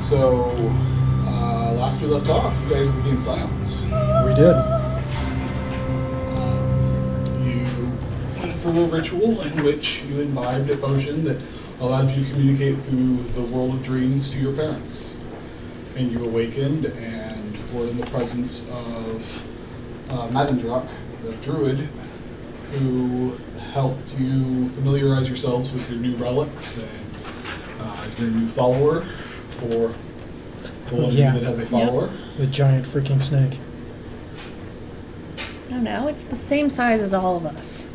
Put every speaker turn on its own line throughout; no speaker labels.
So, last we left off, you guys became Scions.
We did.
You went through a ritual in which you imbibed a potion that allowed you to communicate through the world of dreams to your parents. And you awakened and were in the presence of Madendrak, the druid, who helped you familiarize yourselves with your new relics and your new follower for the one of you that has a follower.
The giant freaking snake.
Oh no, it's the same size as all of us.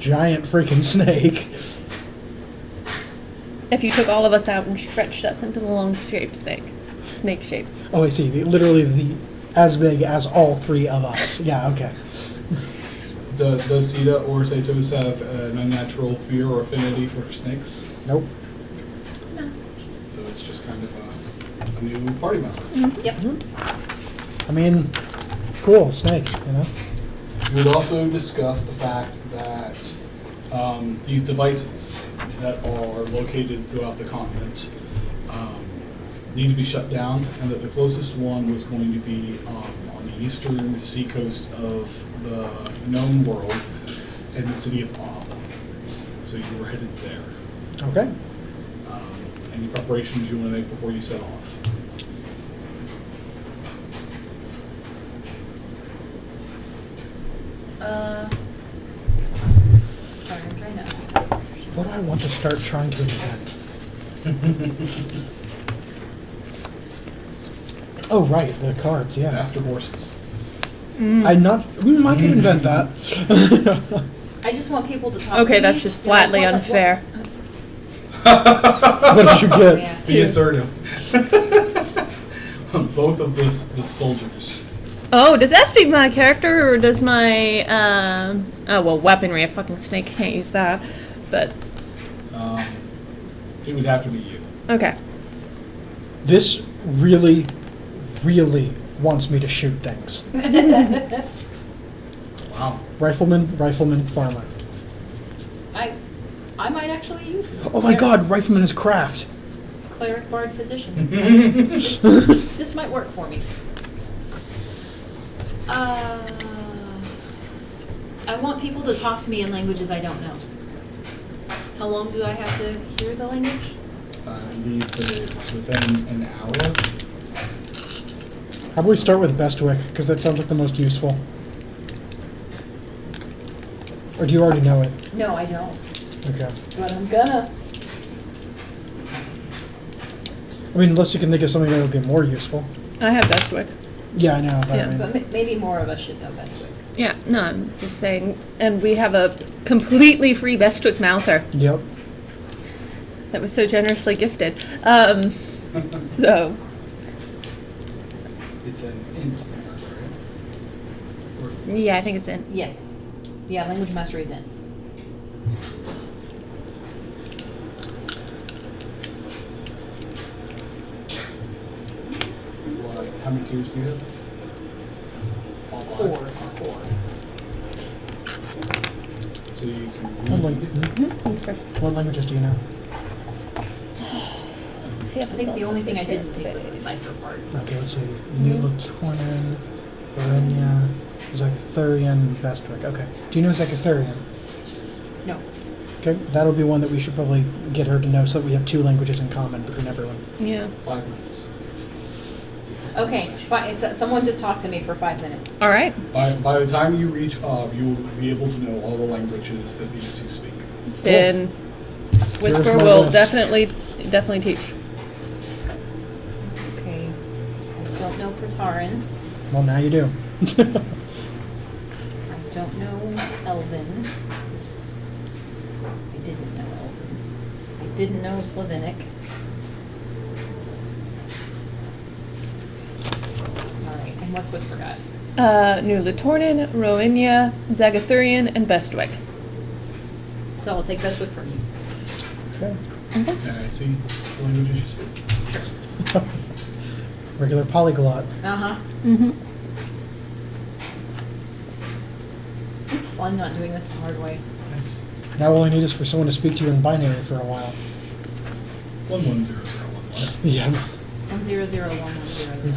Giant freaking snake.
If you took all of us out and stretched us into the long-shaped snake shape.
Oh, I see. Literally as big as all three of us. Yeah, okay.
Does Sita or Satos have an unnatural fear or affinity for snakes?
Nope.
No.
So it's just kind of a new party member.
Mm-hmm. Yep.
I mean, cool, snake, you know?
You would also discuss the fact that these devices that are located throughout the continent need to be shut down, and that the closest one was going to be on the eastern seacoast of the known world in the city of Ob. So you were headed there.
Okay.
Any preparations you want to make before you set off?
Sorry, I'm trying to.
What do I want to start trying to invent? Oh, right, the cards, yeah.
Faster horses.
I can invent that.
I just want people to talk.
Okay,
to
that's
me.
just flatly
What-
unfair.
What did you get?
Yeah.
Be assertive. Both of the soldiers.
Oh, does that speak my character, or does my, weaponry, a fucking snake, can't use that, but,
It would have to be you.
okay.
This really, really wants me to shoot things.
Wow.
Rifleman, farmer.
I might actually use this.
Oh my god, rifleman is craft.
Cleric, bard, physician. this might work for me. I want people to talk to me in languages I don't know. How long do I have to hear the language?
I believe that it's within an hour.
How about we start with Bestwick, because that sounds like the most useful. Or do you already know it?
No, I don't.
Okay.
But I'm gonna.
I mean, unless you can think of something that would be more useful.
I have Bestwick.
Yeah, I know. But
Yeah,
I mean,
But maybe more of us should know Bestwick.
Yeah, no, I'm just saying, and we have a completely free Bestwick mouther
yep.
that was so generously gifted. So,
It's an int, right? Or-
yeah, I think it's in.
Yes. Yeah, language mastery is in.
How many tiers do you have? All five?
Four.
So you can
What,
read.
what languages do you know?
See if
I think the only thing I didn't take was the cipher part.
Okay, let's see. Nulatornan, Berenia, Zacathurian, Bestwick. Okay. Do you know Zacathurian?
No.
Okay, that'll be one that we should probably get her to know so that we have two languages in common between everyone.
Yeah.
5 minutes.
Okay, fine. Someone just talk to me for 5 minutes.
All right.
By the time you reach Ob, you will be able to know all the languages that these two speak.
Then
Here's
Whisper
my
will
list.
definitely teach.
Okay. I don't know Krataran.
Well, now you do.
I don't know Elven. I didn't know Elven. I didn't know Slavonic. Alright, and what's Whisper got?
New Litornin, Roinia, Zagathurian, and Bestwick.
So I'll take Bestwick from you.
Okay.
And I see the languages you speak.
Regular polyglot.
Uh-huh.
Mm-hmm.
It's fun not doing this the hard way.
Nice.
Now all I need is for someone to speak to you in binary for a while.
110011.
Yeah.
1001100.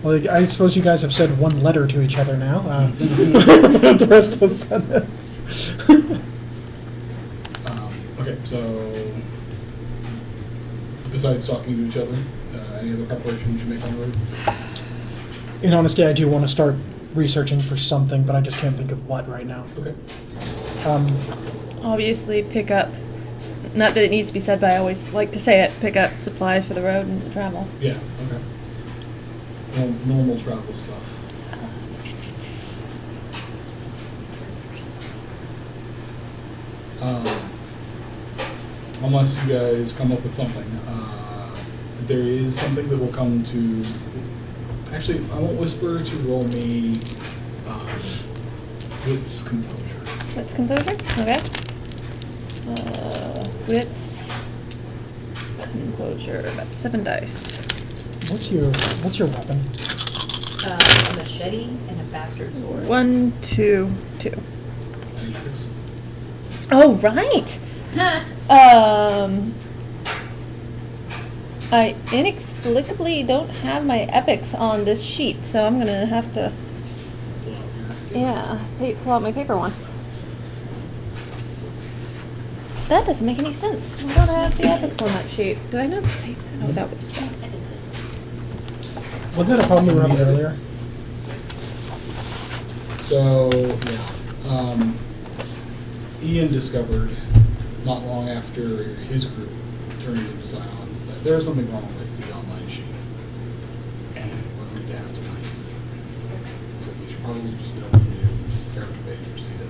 Well, I suppose you guys have said one letter to each other now. The rest of the sentence.
Okay, so besides talking to each other, any other preparations you make on the road?
In honesty, I do want to start researching for something, but I just can't think of what right now.
Okay.
Obviously, pick up. Not that it needs to be said, but I always like to say it. Pick up supplies for the road and travel.
Yeah. Okay. Well, normal travel stuff. Unless you guys come up with something, there is something that will come to. Actually, I want Whisper to roll me Wits Composure.
Wits composure? Okay. Wits composure. That's 7 dice.
What's your weapon?
A machete and a bastard sword.
1, 2, 2.
Matrix.
Oh, right. I inexplicably don't have my epics on this sheet, so I'm gonna have to, pull out my paper one. That doesn't make any sense. I don't have the epics on that sheet. Did I not save that? Oh, that was saved.
Wasn't that a problem we were having earlier?
So yeah, Ian discovered not long after his group turned into Scions that there is something wrong with the online sheet, and we're going to have to not use it. So you should probably just build a new character page for Cita.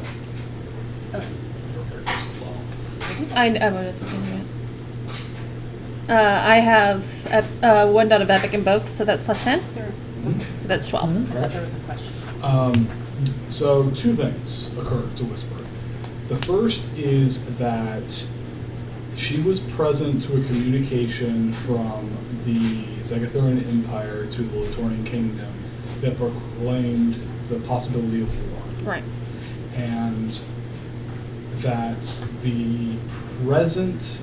Okay.
Your characters as well.
I wrote something yet. I have 1 dot of epic in both, so that's plus 10. So that's 12.
Mhm.
I thought there was a question.
So 2 things occur to Whisper. The first is that she was present to a communication from the Zagathurian Empire to the Latornian Kingdom that proclaimed the possibility of war.
Right.
And that the present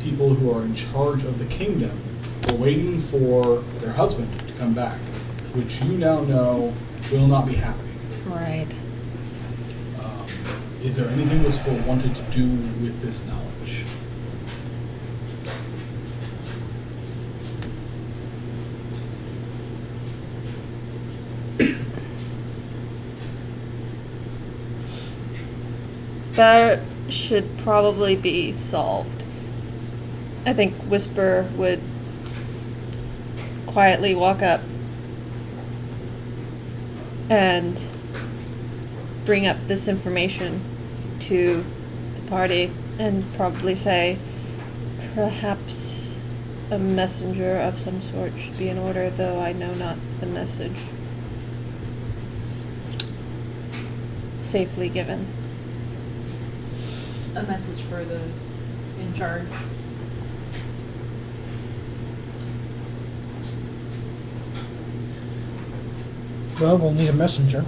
people who are in charge of the kingdom were waiting for their husband to come back, which you now know will not be happening.
Right.
Is there anything Whisper wanted to do with this knowledge?
That should probably be solved. I think Whisper would quietly walk up and bring up this information to the party and probably say perhaps a messenger of some sort should be in order, though I know not the message. Safely given.
A message for the in charge.
Well, we'll need a messenger.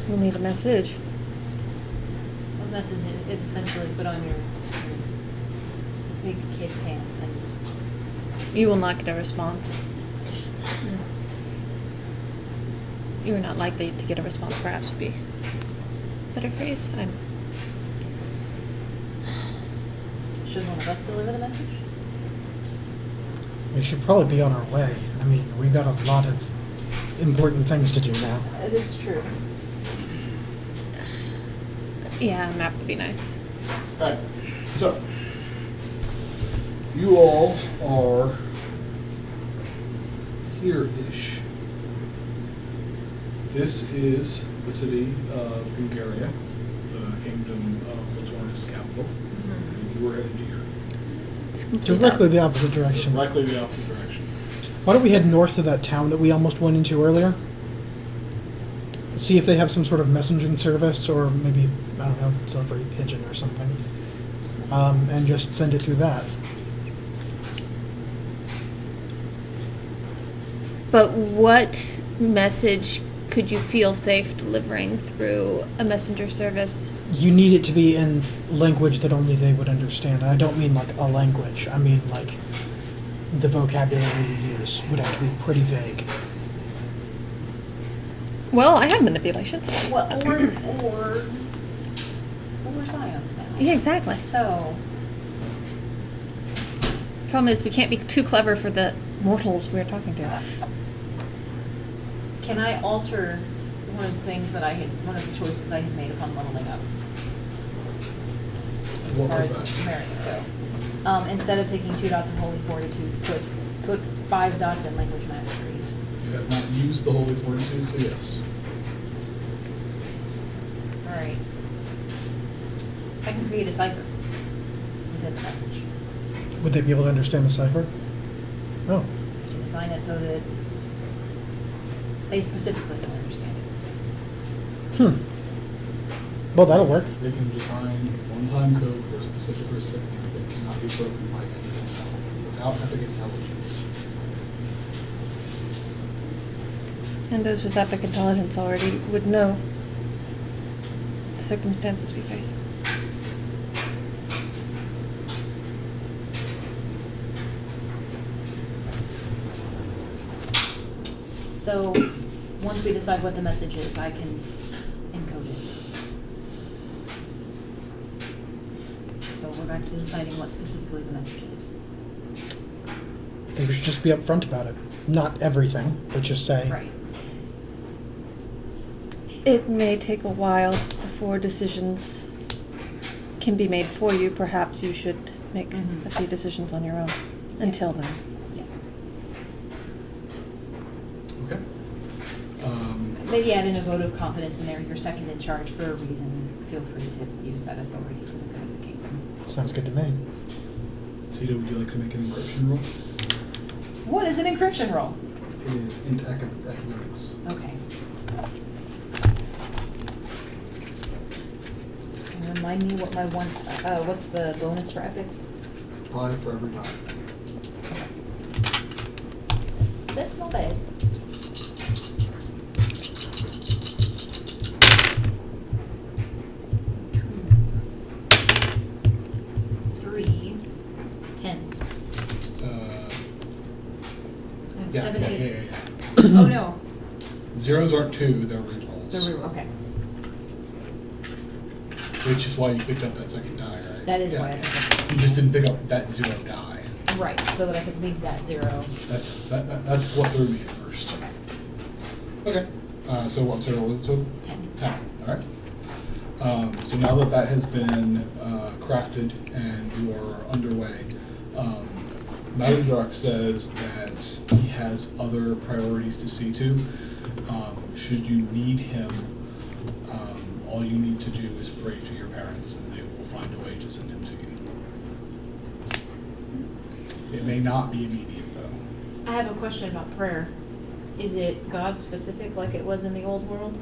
We'll need a message.
A message is essentially put on your big kid pants and
You will not get a response. You are not likely to get a response, perhaps would be a better phrase.
should one of us deliver the message?
We should probably be on our way. I mean, we've got a lot of important things to do now.
This is true.
Yeah, a map would be nice.
Alright, so you all are here-ish. This is the city of Gungaria, the kingdom of Latornis capital. And you are headed here.
It's complete
Directly
up.
the opposite direction.
Directly the opposite direction.
Why don't we head north of that town that we almost went into earlier? See if they have some sort of messaging service, or maybe, I don't know, delivery pigeon or something. And just send it through that.
But what message could you feel safe delivering through a messenger service?
You need it to be in language that only they would understand. And I don't mean like a language. I mean like the vocabulary you use would have to be pretty vague.
Well, I have manipulation.
Well, or Scions now.
Yeah, exactly.
So,
Problem is, we can't be too clever for the mortals we're talking to.
can I alter one of the things that one of the choices I had made upon leveling up? As
What
far
was
as
that?
merits go. Instead of taking 2 dots in Holy Fortitude, put 5 dots in Language Mastery.
You have not used the Holy Fortitude, so yes.
Alright. I can create a cipher within the message.
Would they be able to understand the cipher? Oh.
I can design it so that they specifically can understand it.
Well, that'll work.
They can design one-time code for a specific recipient that cannot be broken by anything else without epic intelligence.
And those with epic intelligence already would know the circumstances we face.
So, once we decide what the message is, I can encode it. So we're back to deciding what specifically the message is.
They should just be upfront about it. Not everything, but just say,
Right.
It may take a while before decisions can be made for you. Perhaps you should make
Mhm.
a few decisions on your own until then.
Yeah.
Okay.
Maybe add in a vote of confidence in there. You're second in charge for a reason. Feel free to use that authority for the good of the kingdom.
sounds good to me.
Cedar, would you like to make an encryption roll?
What is an encryption roll?
It is int academics.
Okay. And remind me what my what's the bonus for epics?
5 for every die.
That's not bad. Three, 10.
Yeah,
17.
yeah.
Oh no.
Zeros aren't 2, they're rerolls.
Okay.
Which is why you picked up that second die, right?
That is
Yeah.
why I picked up.
You just didn't pick up that 0 die.
Right, so that I could leave that 0.
That's what threw me at first. Okay. So I'm sorry, what was it? So
10.
10. All right. So now that that has been crafted and you are underway, Maludrak says that he has other priorities to see to. Should you need him, all you need to do is pray to your parents and they will find a way to send him to you. It may not be immediate though.
I have a question about prayer. Is it God specific like it was in the old world?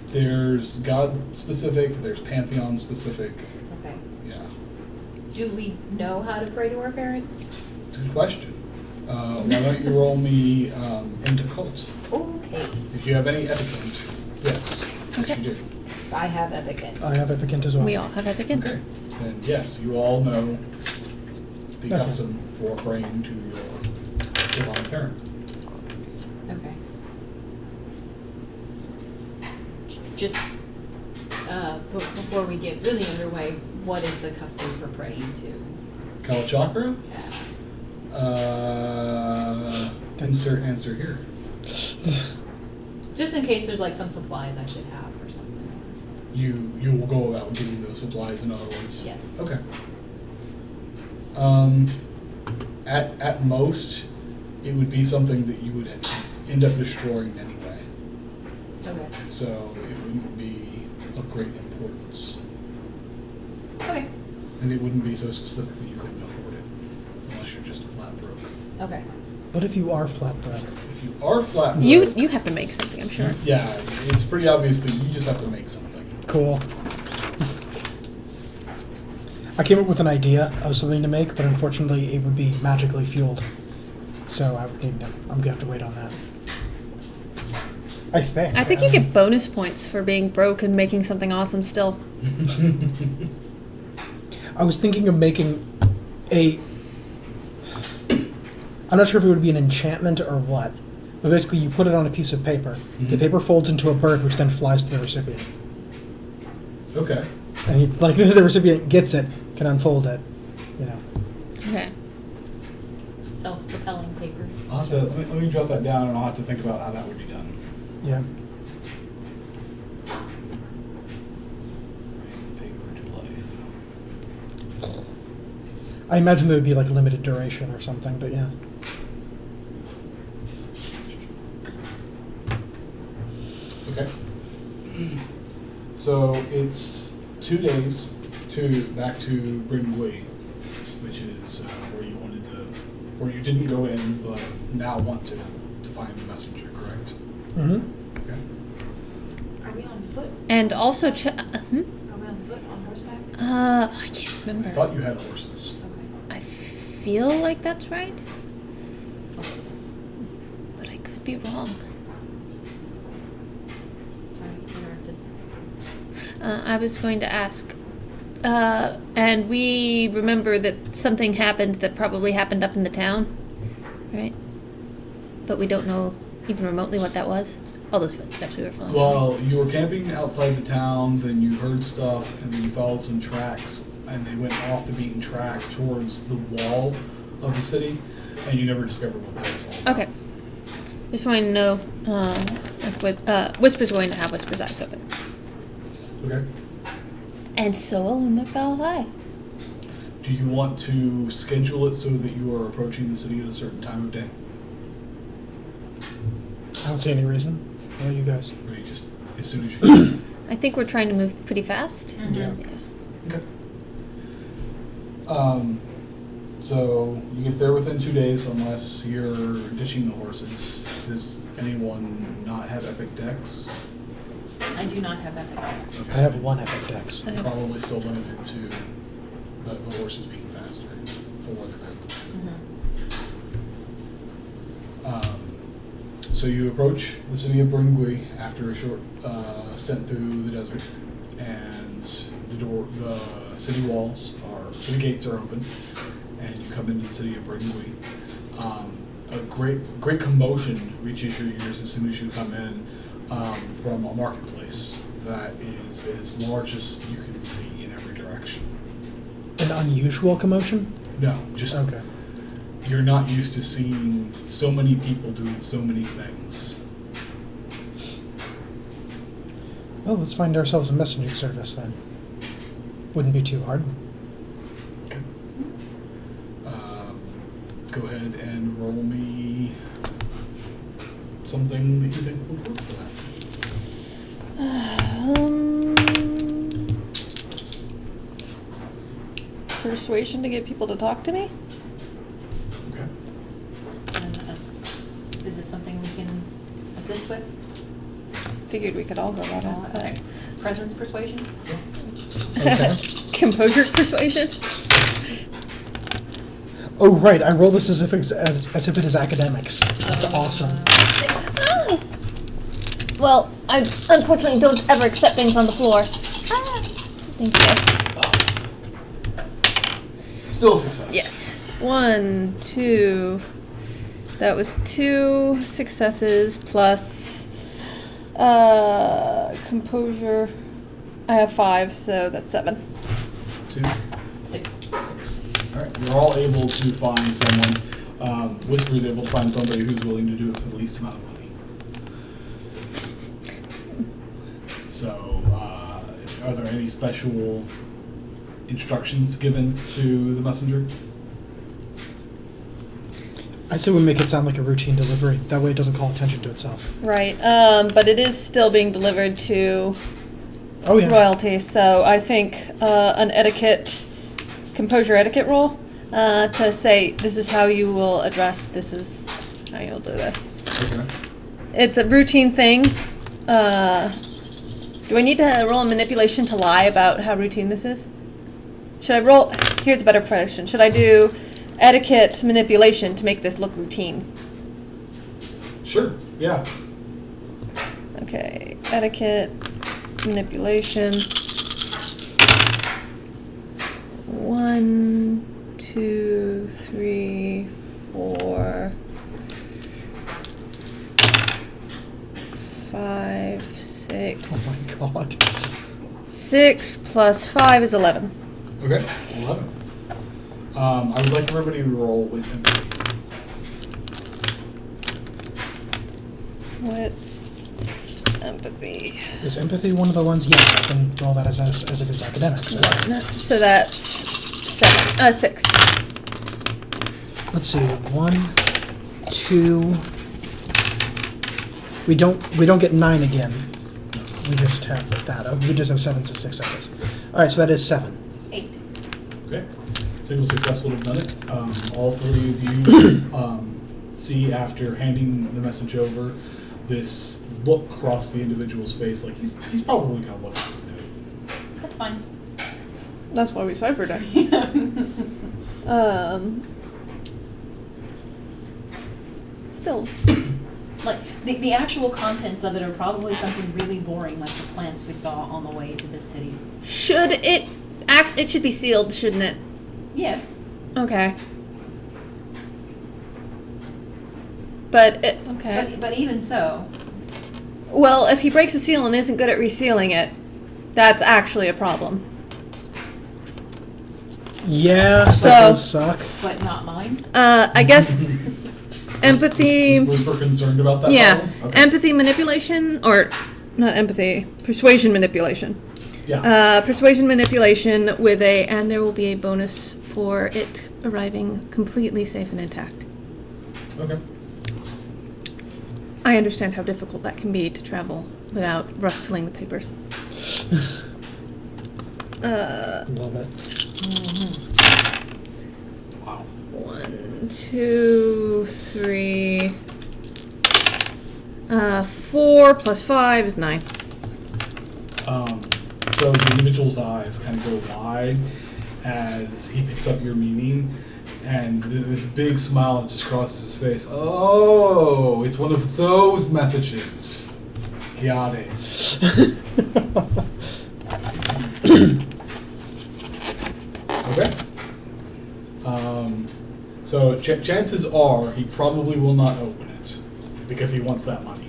There's God specific, there's Pantheon specific.
Okay.
Yeah.
Do we know how to pray to our parents?
It's a good question. Why don't you roll me into cult?
Okay.
If you have any epicant, yes.
Okay.
Yes, you do.
I have epicant.
I have Epicant as well.
We all have epic in.
Okay. Then yes, you all know the
Okay.
custom for praying to your divine parent.
Okay. Just before we get really underway, what is the custom for praying to?
Kalachakra?
Yeah.
Insert answer here.
Just in case there's like some supplies I should have or something.
You will go about getting those supplies, in other words.
Yes.
Okay. At most, it would be something that you would end up destroying anyway.
Okay.
So it wouldn't be of great importance.
Okay.
And it wouldn't be so specific that you couldn't afford it, unless you're just a flat broke.
Okay.
What if you are flat broke?
If you are flat broke,
You have to make something, I'm sure.
yeah, it's pretty obvious that you just have to make something.
Cool. I came up with an idea of something to make, but unfortunately it would be magically fueled. So I would need to, I'm gonna have to wait on that. I think.
I think you get bonus points for being broke and making something awesome still.
I was thinking of making a... I'm not sure if it would be an enchantment or what. But basically, you put it on a piece of paper.
Mm-hmm.
The paper folds into a bird, which then flies to the recipient.
Okay.
And the recipient gets it, can unfold it, you know.
Okay.
Self-propelling paper.
Let me jot that down, and I'll have to think about how that would be done.
Yeah.
Bring paper to life.
I imagine there would be like a limited duration or something, but yeah.
Okay. So it's 2 days back to Bryn Gui, which is where you didn't go in, but now want to find the messenger, correct?
Mm-hmm.
Okay.
Are we on foot?
And also,
Are we on foot, on horseback?
I can't remember.
I thought you had horses.
Okay.
I feel like that's right, but I could be wrong.
Sorry, interrupted.
I was going to ask, and we remember that something happened that probably happened up in the town, right? But we don't know even remotely what that was. All those footsteps we were following.
Well, you were camping outside the town, then you heard stuff, and then you followed some tracks, and they went off the beaten track towards the wall of the city, and you never discovered what that was all about.
Okay. Just wanting to know if Whisper's going to have Whisper's eyes open.
Okay.
And so will McBalhai.
Do you want to schedule it so that you are approaching the city at a certain time of day?
I don't see any reason. What about you guys?
Or you just, as soon as you can?
I think we're trying to move pretty fast.
Yeah. Okay. So you get there within 2 days unless you're ditching the horses. Does anyone not have epic decks?
I do not have epic decks.
I have one epic dex.
I have-
Probably still limited to the horses being faster for the group. So you approach the city of Bryn Gui after a short stint through the desert, and the city city gates are open, and you come into the city of Bryn Gui. A great commotion reaches your ears as soon as you come in from a marketplace that is as large as you can see in every direction.
An unusual commotion?
No, just
Okay.
you're not used to seeing so many people doing so many things.
Well, let's find ourselves a messaging service then. Wouldn't be too hard.
Okay. Go ahead and roll me something that you think will work for that.
Persuasion to get people to talk to me?
Okay.
And is this something we can assist with?
Figured we could all go about it.
Okay. Presence persuasion?
Okay.
Composure persuasion?
Oh, right. I roll this as if it is academics. That's awesome.
6.
Oh. Well, I unfortunately don't ever accept things on the floor. Thank you.
Still a success.
Yes. 1, 2. That was 2 successes plus composure. I have 5, so that's 7.
2,
6.
6. All right. You're all able to find someone. Whisper is able to find somebody who's willing to do it for the least amount of money. So, are there any special instructions given to the messenger?
I say we make it sound like a routine delivery. That way it doesn't call attention to itself.
Right. But it is still being delivered to
Oh, yeah.
royalty, so I think an composure etiquette rule to say this is how you will address, this is how you'll do this.
Okay.
It's a routine thing. Do I need to roll a manipulation to lie about how routine this is? Should I roll? Here's a better question. Should I do etiquette manipulation to make this look routine?
Sure. Yeah.
Okay, etiquette, manipulation. 1, 2, 3, 4, 5, 6.
Oh my god.
6 plus 5 is 11.
Okay, 11. I would like everybody to roll with empathy.
What's empathy?
Is empathy one of the ones? Yeah, I can roll that as it is academics.
So that's 6.
Let's see. 1, 2. We don't get 9 again. We just have that. We just have 7 successes. All right, so that is 7.
8.
Okay. Single success would have done it. All three of you see after handing the message over this look cross the individual's face, like he's probably gonna look at this note.
That's fine.
That's why we ciphered it. Still.
Like, the actual contents of it are probably something really boring, like the plants we saw on the way to this city.
Should it it should be sealed, shouldn't it?
Yes.
Okay. But okay.
But even so,
Well, if he breaks a seal and isn't good at resealing it, that's actually a problem.
Yeah,
So-
that does suck.
but not mine.
I guess empathy.
Was Whisper concerned about that?
Yeah,
problem? Okay.
empathy manipulation, or not empathy, persuasion manipulation.
Yeah.
Persuasion manipulation with and there will be a bonus for it arriving completely safe and intact.
Okay.
I understand how difficult that can be to travel without rustling the papers.
Love it.
Wow.
1, 2, 3. 4 plus 5 is 9.
So the individual's eyes kind of go wide as he picks up your meaning, and this big smile just crosses his face. Oh, it's one of those messages. Got it. Okay. So chances are he probably will not open it because he wants that money.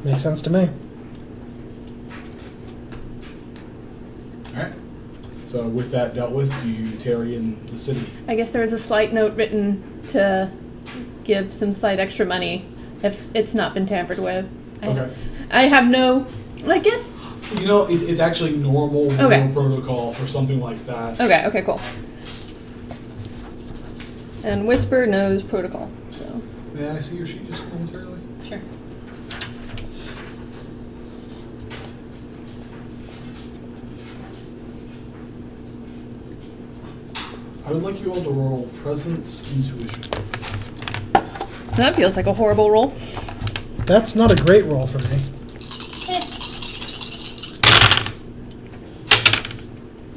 Makes sense to me.
Alright. So with that dealt with, do you tarry in the city?
I guess there was a slight note written to give some slight extra money if it's not been tampered with.
Okay.
I have no. I guess.
You know, it's actually normal
Okay.
protocol for something like that.
Okay, cool. And Whisper knows protocol, so.
May I see your sheet just momentarily?
Sure.
I would like you all to roll presence intuition.
That feels like a horrible roll.
That's not a great roll for me.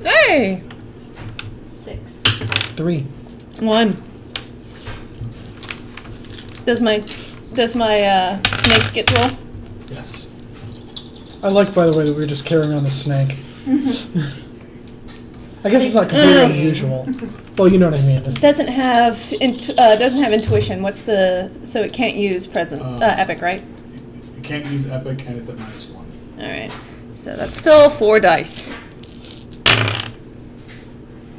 Hey!
6.
3.
1. Does my snake get to roll?
Yes.
I like, by the way, that we were just carrying around the snake. I guess it's not completely unusual. Well, you know what I mean. Just,
Doesn't have intuition. What's the so it can't use present epic, right?
You can't use epic, and it's at -1.
All right. So that's still 4 dice.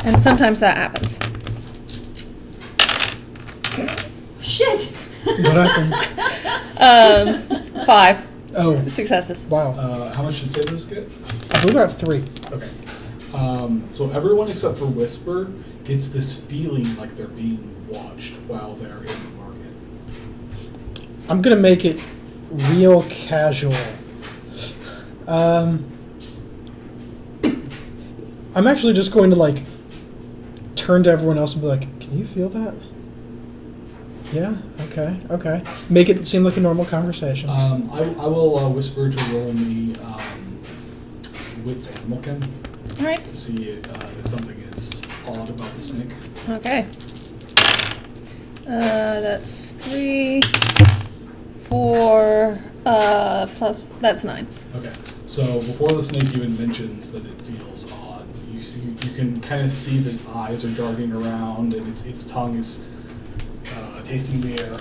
And sometimes that happens.
Shit!
what happened?
5
Oh,
successes.
wow.
How much did Sabers get?
I believe I have 3.
Okay. So everyone except for Whisper gets this feeling like they're being watched while they're in the market.
I'm going to make it real casual. I'm actually just going to, like, turn to everyone else and be like, can you feel that? Yeah, okay. Make it seem like a normal conversation.
I will whisper to roll me Wits Animalkin
All right.
to see if something is odd about the snake.
Okay. That's 3, 4, Plus, that's 9.
Okay, so before the snake even mentions that it feels odd, you can kind of see that its eyes are darting around and its tongue is tasting the air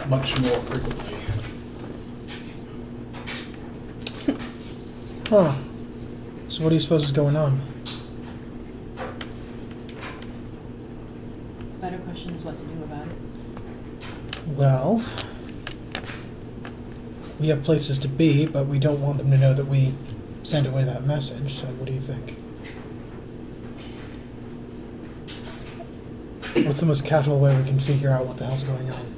much more frequently.
Huh. So what do you suppose is going on?
Better question is what to do about it.
Well, we have places to be, but we don't want them to know that we send away that message, so what do you think? What's the most casual way we can figure out what the hell's going on?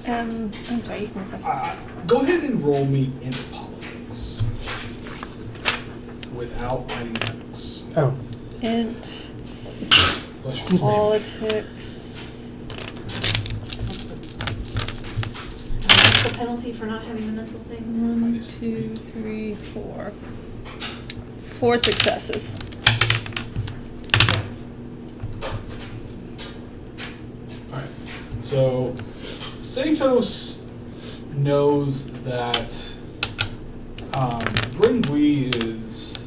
I'm sorry, you can go first.
Go ahead and roll me into politics without writing notes.
Oh,
Int,
Excuse me.
politics.
What's the penalty for not having the mental thing?
1, 2, 3, 4. 4 successes.
Alright, so Santos knows that Brindwy is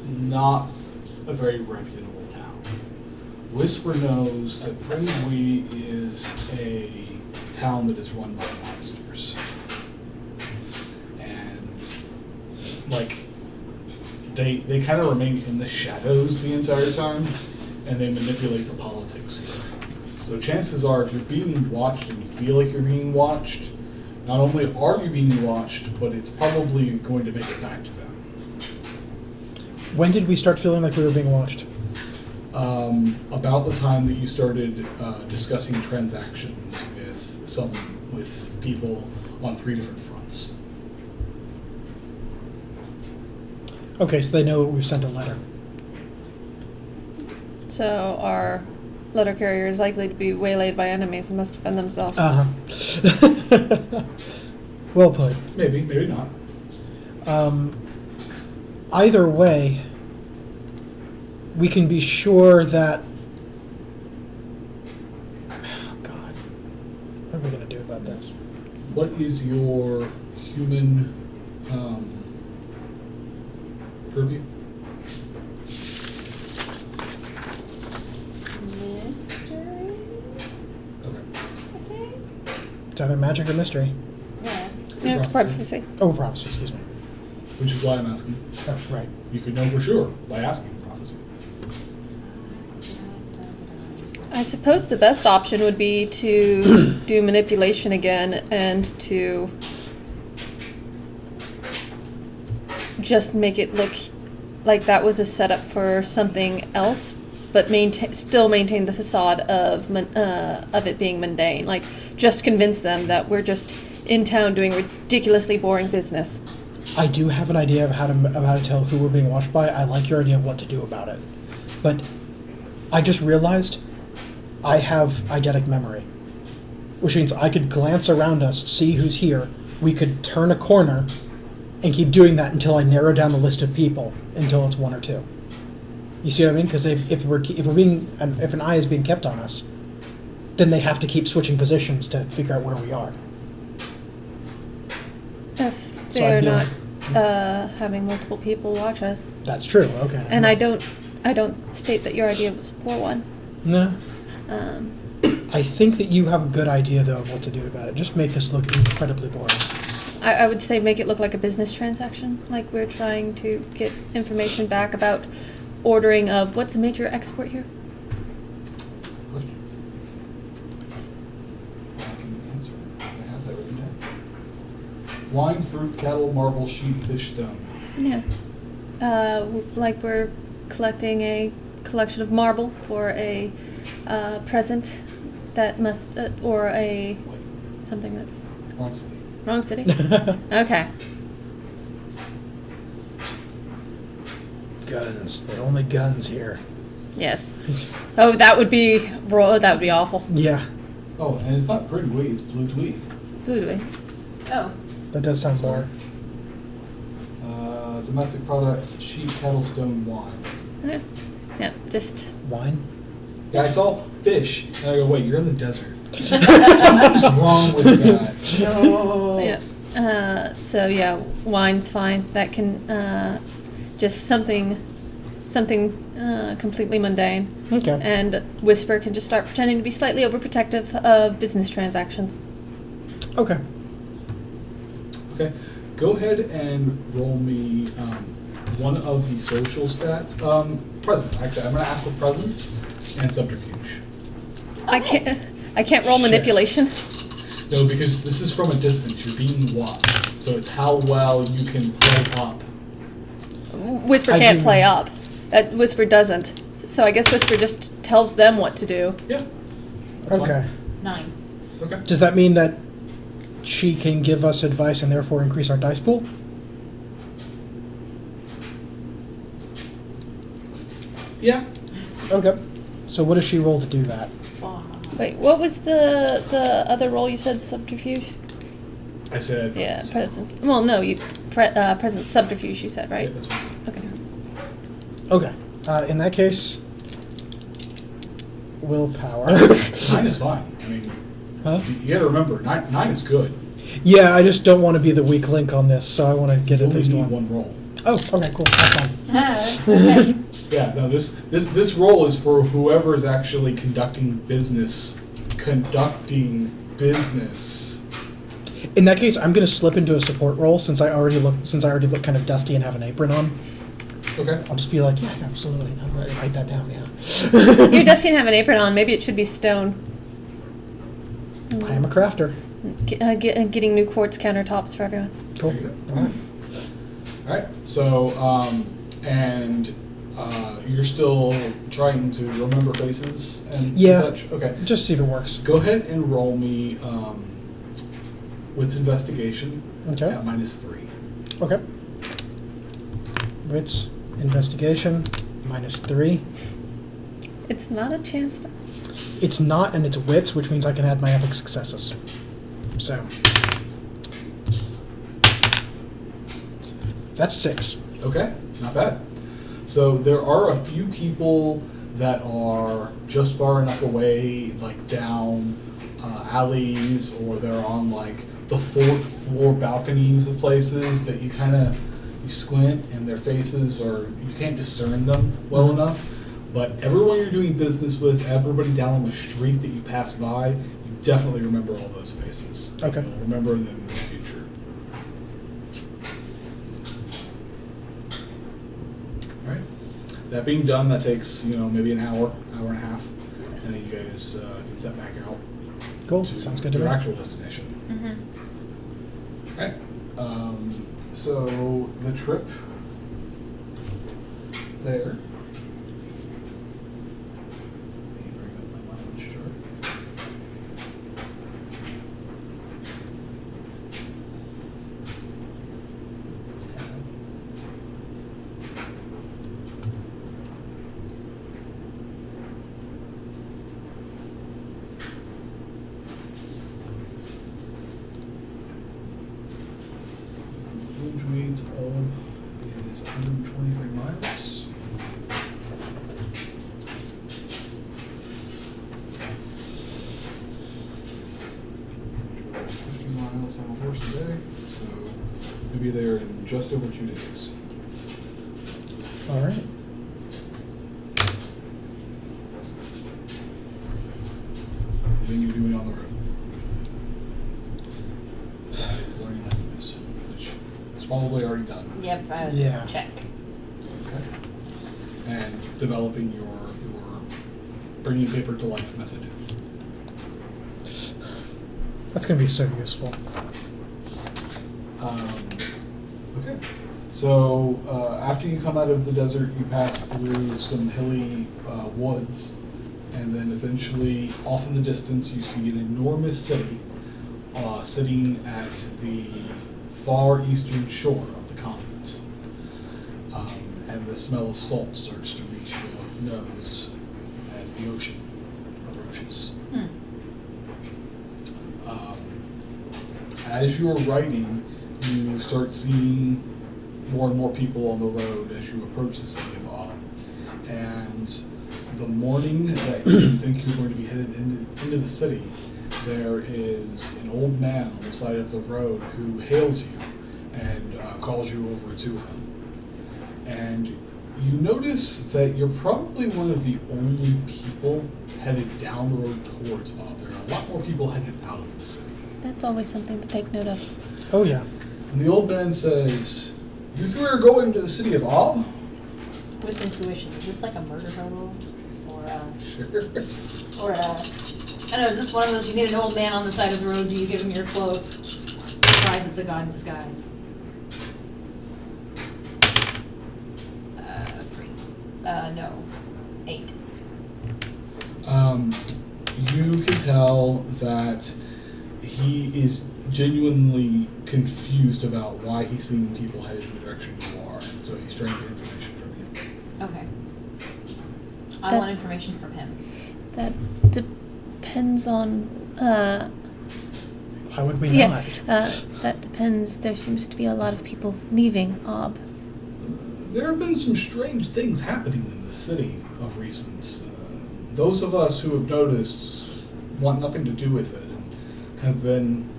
not a very reputable town. Whisper knows that Brindwy is a town that is run by monsters. And, like, they kind of remain in the shadows the entire time, and they manipulate the politics here. So chances are, if you're being watched and you feel like you're being watched, not only are you being watched, but it's probably going to make it back to them.
when did we start feeling like we were being watched?
About the time that you started discussing transactions with people on 3 different fronts.
Okay, so they know we've sent a letter.
So our letter carrier is likely to be waylaid by enemies and must defend themselves.
Uh-huh. Well put.
Maybe, maybe not.
Either way, we can be sure that... Oh, God. What are we going to do about this?
What is your human purview?
Mystery?
Okay.
I think.
It's either magic or mystery.
Yeah.
Yeah,
Prophecy.
prophecy.
Oh, prophecy, excuse me.
Which is why I'm asking.
Oh, right.
You could know for sure by asking prophecy.
I suppose the best option would be to do manipulation again and to just make it look like that was a setup for something else, but still maintain the facade of it being mundane. Like, just convince them that we're just in town doing ridiculously boring business.
I do have an idea of how to tell who we're being watched by. I like your idea of what to do about it. But I just realized I have eidetic memory, which means I could glance around us, see who's here. We could turn a corner and keep doing that until I narrow down the list of people until it's 1 or 2. You see what I mean? Because if an eye is being kept on us, then they have to keep switching positions to figure out where we are.
If
So
they're
I'd be
not
like-
having multiple people watch us.
That's true. Okay.
And I don't state that your idea was a poor one.
No.
Um,
I think that you have a good idea, though, of what to do about it. Just make this look incredibly boring.
I would say make it look like a business transaction, like we're trying to get information back about ordering of what's a major export here?
That's a good question. I can answer. I have that written down. Wine, fruit, cattle, marble, sheep, fish, stone.
Yeah. Like we're collecting a collection of marble for a present that must, or a
Wait,
something that's
wrong city.
wrong city. Okay.
Guns. There are only guns here.
Yes. Oh, that would be awful.
Yeah,
Oh, and it's not pretty wheat, it's blue tweed.
Blue.
Oh.
that does sound more.
Domestic products, sheep, cattle, stone, wine.
Okay. Yeah, just
Wine?
Yeah, I saw fish, and I go, wait, you're in the desert. Something's wrong with that.
No.
Yeah. So yeah, wine's fine. That can just something completely mundane.
Okay.
And Whisper can just start pretending to be slightly overprotective of business transactions.
Okay.
Okay, go ahead and roll me one of the social stats. Presence, actually. I'm going to ask for presence and subterfuge.
I can't roll
Shit.
manipulation.
No, because this is from a distance. You're being watched. So it's how well you can play up.
Whisper
I
can't
do-
play up. Whisper doesn't. So I guess Whisper just tells them what to do.
Yeah. That's
Okay.
fine.
9.
Okay.
Does that mean that she can give us advice and therefore increase our dice pool?
Yeah.
Okay. So what does she roll to do that?
Wait, what was the other roll you said? Subterfuge?
I said.
Yeah, presence. Well, no, presence subterfuge. You said,
Yeah,
right?
that's what I said.
Okay.
Okay. In that case, willpower.
9 is fine. I mean,
Huh?
you got to remember, 9 is good.
Yeah, I just don't want to be the weak link on this, so I want to get
You
at
only
least
need
one.
one roll.
Oh, okay, cool. That's fine.
Okay.
Yeah, no, this role is for whoever is actually conducting business.
In that case, I'm going to slip into a support role since I already look kind of dusty and have an apron on.
Okay.
I'll just be like, yeah, absolutely. I'm going to write that down. Yeah.
You're dusty and have an apron on. Maybe it should be stone.
I am a crafter.
Getting new quartz countertops for everyone.
Cool.
There you
All right.
All right. So, you're still trying to remember faces and
Yeah.
such. Okay.
Just see if it works.
Go ahead and roll me wits investigation
Okay.
at -3.
Okay. Wits, investigation, -3.
It's not a chance to.
It's not, and it's wits, which means I can add my epic successes. So. That's 6.
Okay, not bad. So there are a few people that are just far enough away, like down alleys, or they're on like the 4th floor balconies of places that you squint and their faces are, you can't discern them well enough. But everyone you're doing business with, everybody down on the street that you pass by, you definitely remember all those faces.
Okay.
You'll remember them in the future. All right. That being done, that takes maybe an hour and a half, and then you guys can step back out.
Cool. Sounds good to
your
me.
actual destination.
Mm-hmm.
All right. So the trip there. Let me bring up my mileage chart. Range weight of is 123 miles. Drove 50 miles on a horse a day, so we'll be there in just over 2 days.
All right.
Anything you're doing on the road? Besides learning languages, which is probably already done.
Yep, I was
Yeah.
check.
Okay. And developing your bringing paper to life method.
That's going to be so useful.
Okay. So after you come out of the desert, you pass through some hilly woods, and then eventually, off in the distance, you see an enormous city sitting at the far eastern shore of the continent. And the smell of salt starts to reach your nose as the ocean approaches. As you're riding, you start seeing more and more people on the road as you approach the city of Og. And the morning that you think you're going to be headed into the city, there is an old man on the side of the road who hails you and calls you over to him. And you notice that you're probably one of the only people headed down the road towards Ob. There are a lot more people headed out of the city.
That's always something to take note of.
Oh, yeah.
And the old man says, "You three are going to the city of Ob?"
What's intuition? Is this like a murder hobo?
Sure.
Or I don't know, is this one of those, you meet an old man on the side of the road, do you give him your cloak? Surprise, it's a god in disguise. 3. No. 8.
You can tell that he is genuinely confused about why he's seeing people headed in the direction you are, so he's trying to get information from you.
Okay. I want information from him.
That depends on,
How would we not?
that depends. There seems to be a lot of people leaving Ob.
There have been some strange things happening in the city of recent. Those of us who have noticed want nothing to do with it and have been,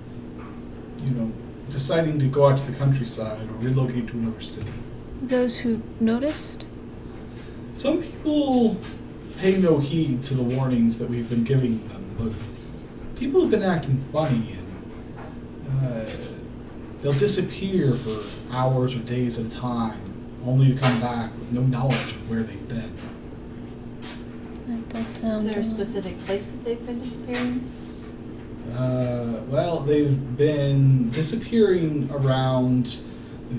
deciding to go out to the countryside or relocate to another city.
Those who noticed?
Some people pay no heed to the warnings that we've been giving them, but people have been acting funny and they'll disappear for hours or days at a time, only to come back with no knowledge of where they've been.
That does sound...
Is there a specific place that they've been disappearing?
Well, they've been disappearing around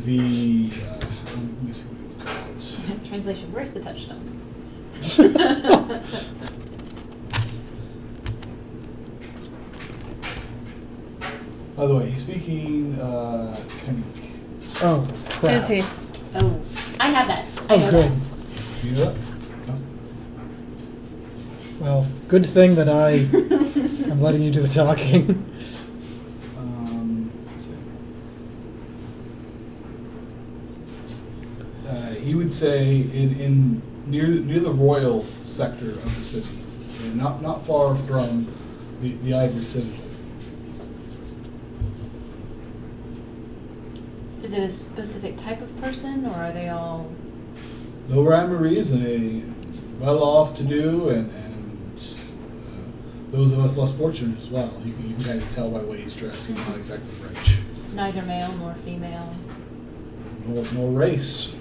the... let me see what we call it.
Translation, where's the touchstone?
By the way, he's speaking Kanik.
Oh, crap.
Is he?
Oh, I have that. I know
Oh, good.
that.
Do you know that? No?
Well, good thing that I am letting you do the talking.
Let's see. He would say in near the royal sector of the city, not far from the Ivory Citadel.
Is it a specific type of person, or are they all...
No rhyme or reason, well-off to do, and those of us less fortunate as well. You can kind of tell by the way he's dressed. He's not exactly rich.
neither male nor female?
Nor race.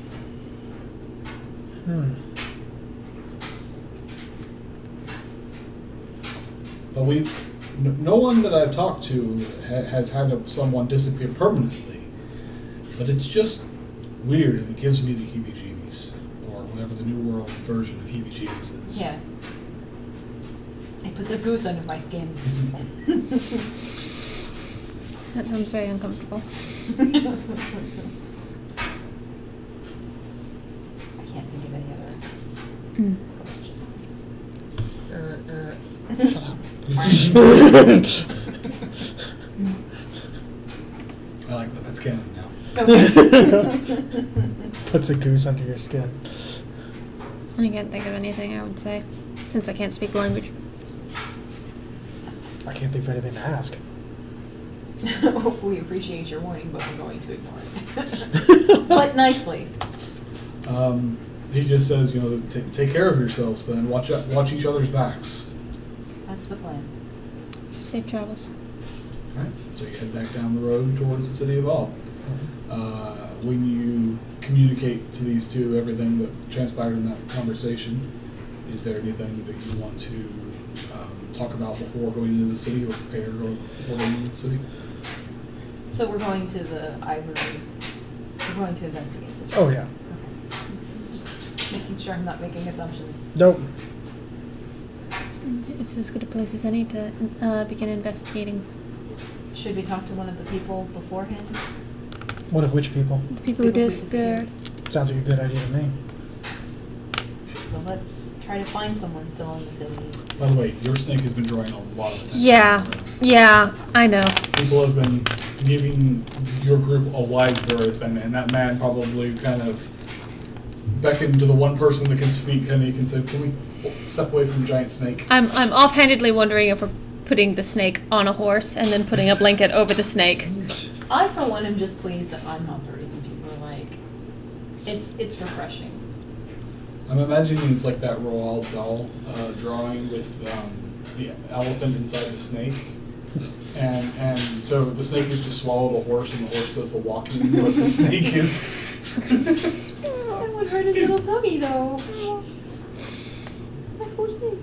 But no one that I've talked to has had someone disappear permanently. But it's just weird, and it gives me the heebie-jeebies, or whatever the New World version of heebie-jeebies is.
Yeah. It puts a goose under my skin.
That sounds very uncomfortable.
I can't think of any other questions.
Shut up.
I like that. That's canon now.
Okay.
Puts a goose under your skin.
I can't think of anything I would say, since I can't speak the language.
I can't think of anything to ask.
We appreciate your warning, but we're going to ignore it. But nicely.
He just says, take care of yourselves then. Watch each other's backs.
That's the plan.
Safe travels.
All right. So you head back down the road towards the city of Ob. When you communicate to these two everything that transpired in that conversation, is there anything that you want to talk about before going into the city, or prepare before going into the city?
So we're going to the Ivory. We're going to investigate this.
Oh, yeah.
Okay. Just making sure I'm not making assumptions.
Nope.
It's as good a place as any to begin investigating.
Should we talk to one of the people beforehand?
One of which people?
The people who disappeared.
Sounds like a good idea to me.
So let's try to find someone still in the city.
By the way, your snake has been drawing a lot of attention.
Yeah, I know.
People have been giving your group a wide berth, and that man probably kind of beckon to the one person that can speak, and he can say, "Can we step away from the giant snake?"
I'm offhandedly wondering if we're putting the snake on a horse and then putting a blanket over the snake.
I, for one, am just pleased that I'm not the reason people are like, it's refreshing.
I'm imagining it's like that Roald Dahl drawing with the elephant inside the snake. And so the snake has just swallowed a horse, and the horse does the walking, but the snake is...
That would hurt his little tummy, though. That poor snake.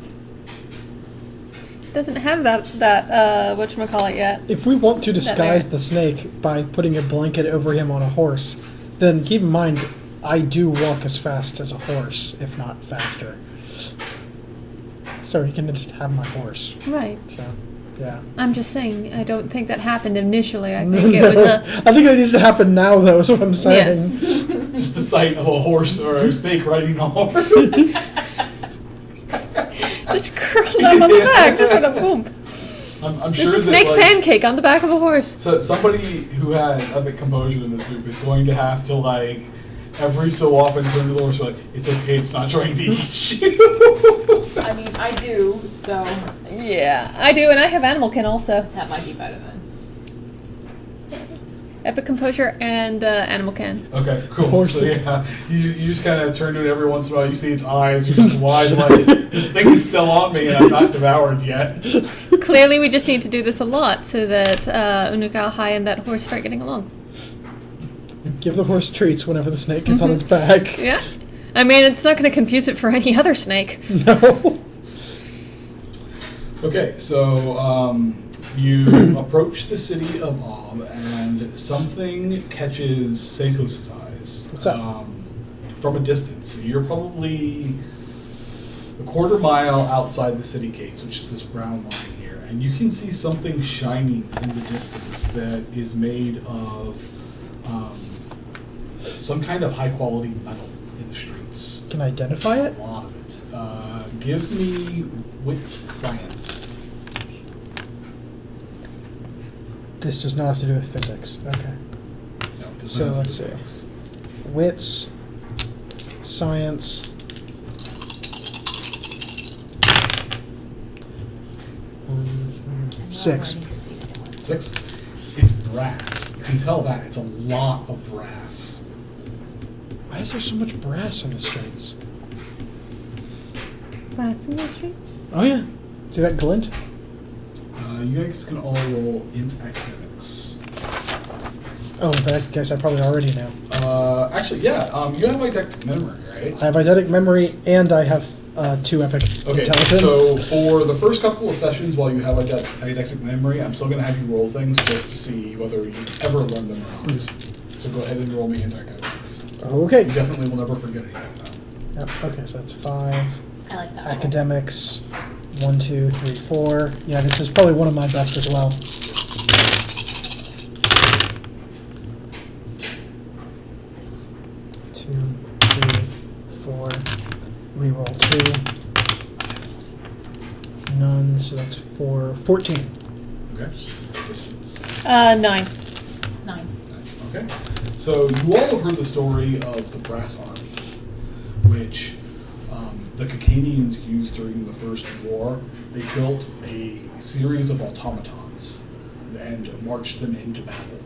Doesn't have that whatchamacallit yet.
If we want to disguise the snake by putting a blanket over him on a horse, then keep in mind, I do walk as fast as a horse, if not faster. So you can just have my horse.
Right.
So, yeah.
I'm just saying, I don't think that happened initially. I think it was a...
I think it needs to happen now, though, is what I'm saying.
Just the sight of a horse or a snake riding a horse.
Just curled up on the back, just sort of boom.
I'm sure
It's a
that,
snake pancake on the back of a horse.
So somebody who has epic composure in this group is going to have to, like, every so often turn to the horse and be like, "It's okay, it's not trying to eat you."
I mean, I do, so
Yeah, I do, and I have animal kin also.
that might be better then.
Epic composure and animal kin.
Okay, cool.
Horse.
So yeah, you just kind of turn to it every once in a while. You see its eyes. You're just wide, like, this thing is still on me, and I'm not devoured yet.
Clearly, we just need to do this a lot so that Unukalhai and that horse start getting along.
Give the horse treats whenever the snake gets on its back.
Yeah. I mean, it's not going to confuse it for any other snake.
No.
Okay, so you approach the city of Ob, and something catches Satos' eyes.
What's that?
From a distance. You're probably a quarter mile outside the city gates, which is this brown line here, and you can see something shining in the distance that is made of some kind of high-quality metal in the streets.
Can I identify it?
A lot of it. Give me wits science.
This does not have to do with physics. Okay.
No, it does
So
not have
let's
to do
see.
with this.
Wits, science. Six.
6. It's brass. You can tell that. It's a lot of brass.
Why is there so much brass in the streets?
Brass in the streets?
Oh yeah. See that glint?
You guys can all roll int academics.
Oh, but I guess I probably already know.
Actually, yeah. You have eidetic memory, right?
I have eidetic memory and I have 2 epic
Okay,
intelligence.
so for the first couple of sessions while you have eidetic memory, I'm still going to have you roll things just to see whether you ever learn them or not. So go ahead and roll me int academics.
Okay.
You definitely will never forget anything, though.
Yep. Okay, so that's 5.
I like that.
Academics, 1, 2, 3, 4. Yeah, this is probably one of my best as well. Two, 3, 4. Reroll 2. None, so that's 4. 14.
Okay.
9.
9.
Okay. So you all have heard the story of the Brass Army, which the Cacanians used during the First War. They built a series of automatons and marched them into battle.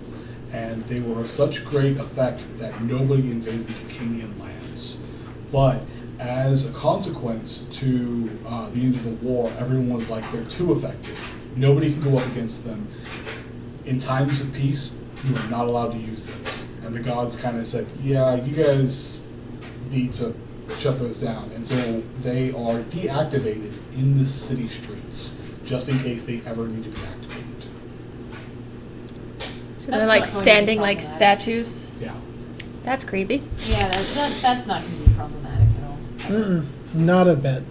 And they were of such great effect that nobody invaded the Cacanian lands. But as a consequence to the end of the war, everyone was like, they're too effective. Nobody can go up against them. In times of peace, you are not allowed to use those. And the gods kind of said, yeah, you guys need to shut those down. And so they are deactivated in the city streets, just in case they ever need to be activated.
So
That's
they're like
not going to be
standing like
problematic.
statues.
Yeah.
That's creepy.
Yeah, that's not going to be problematic at all.
Mm-mm, not a bit.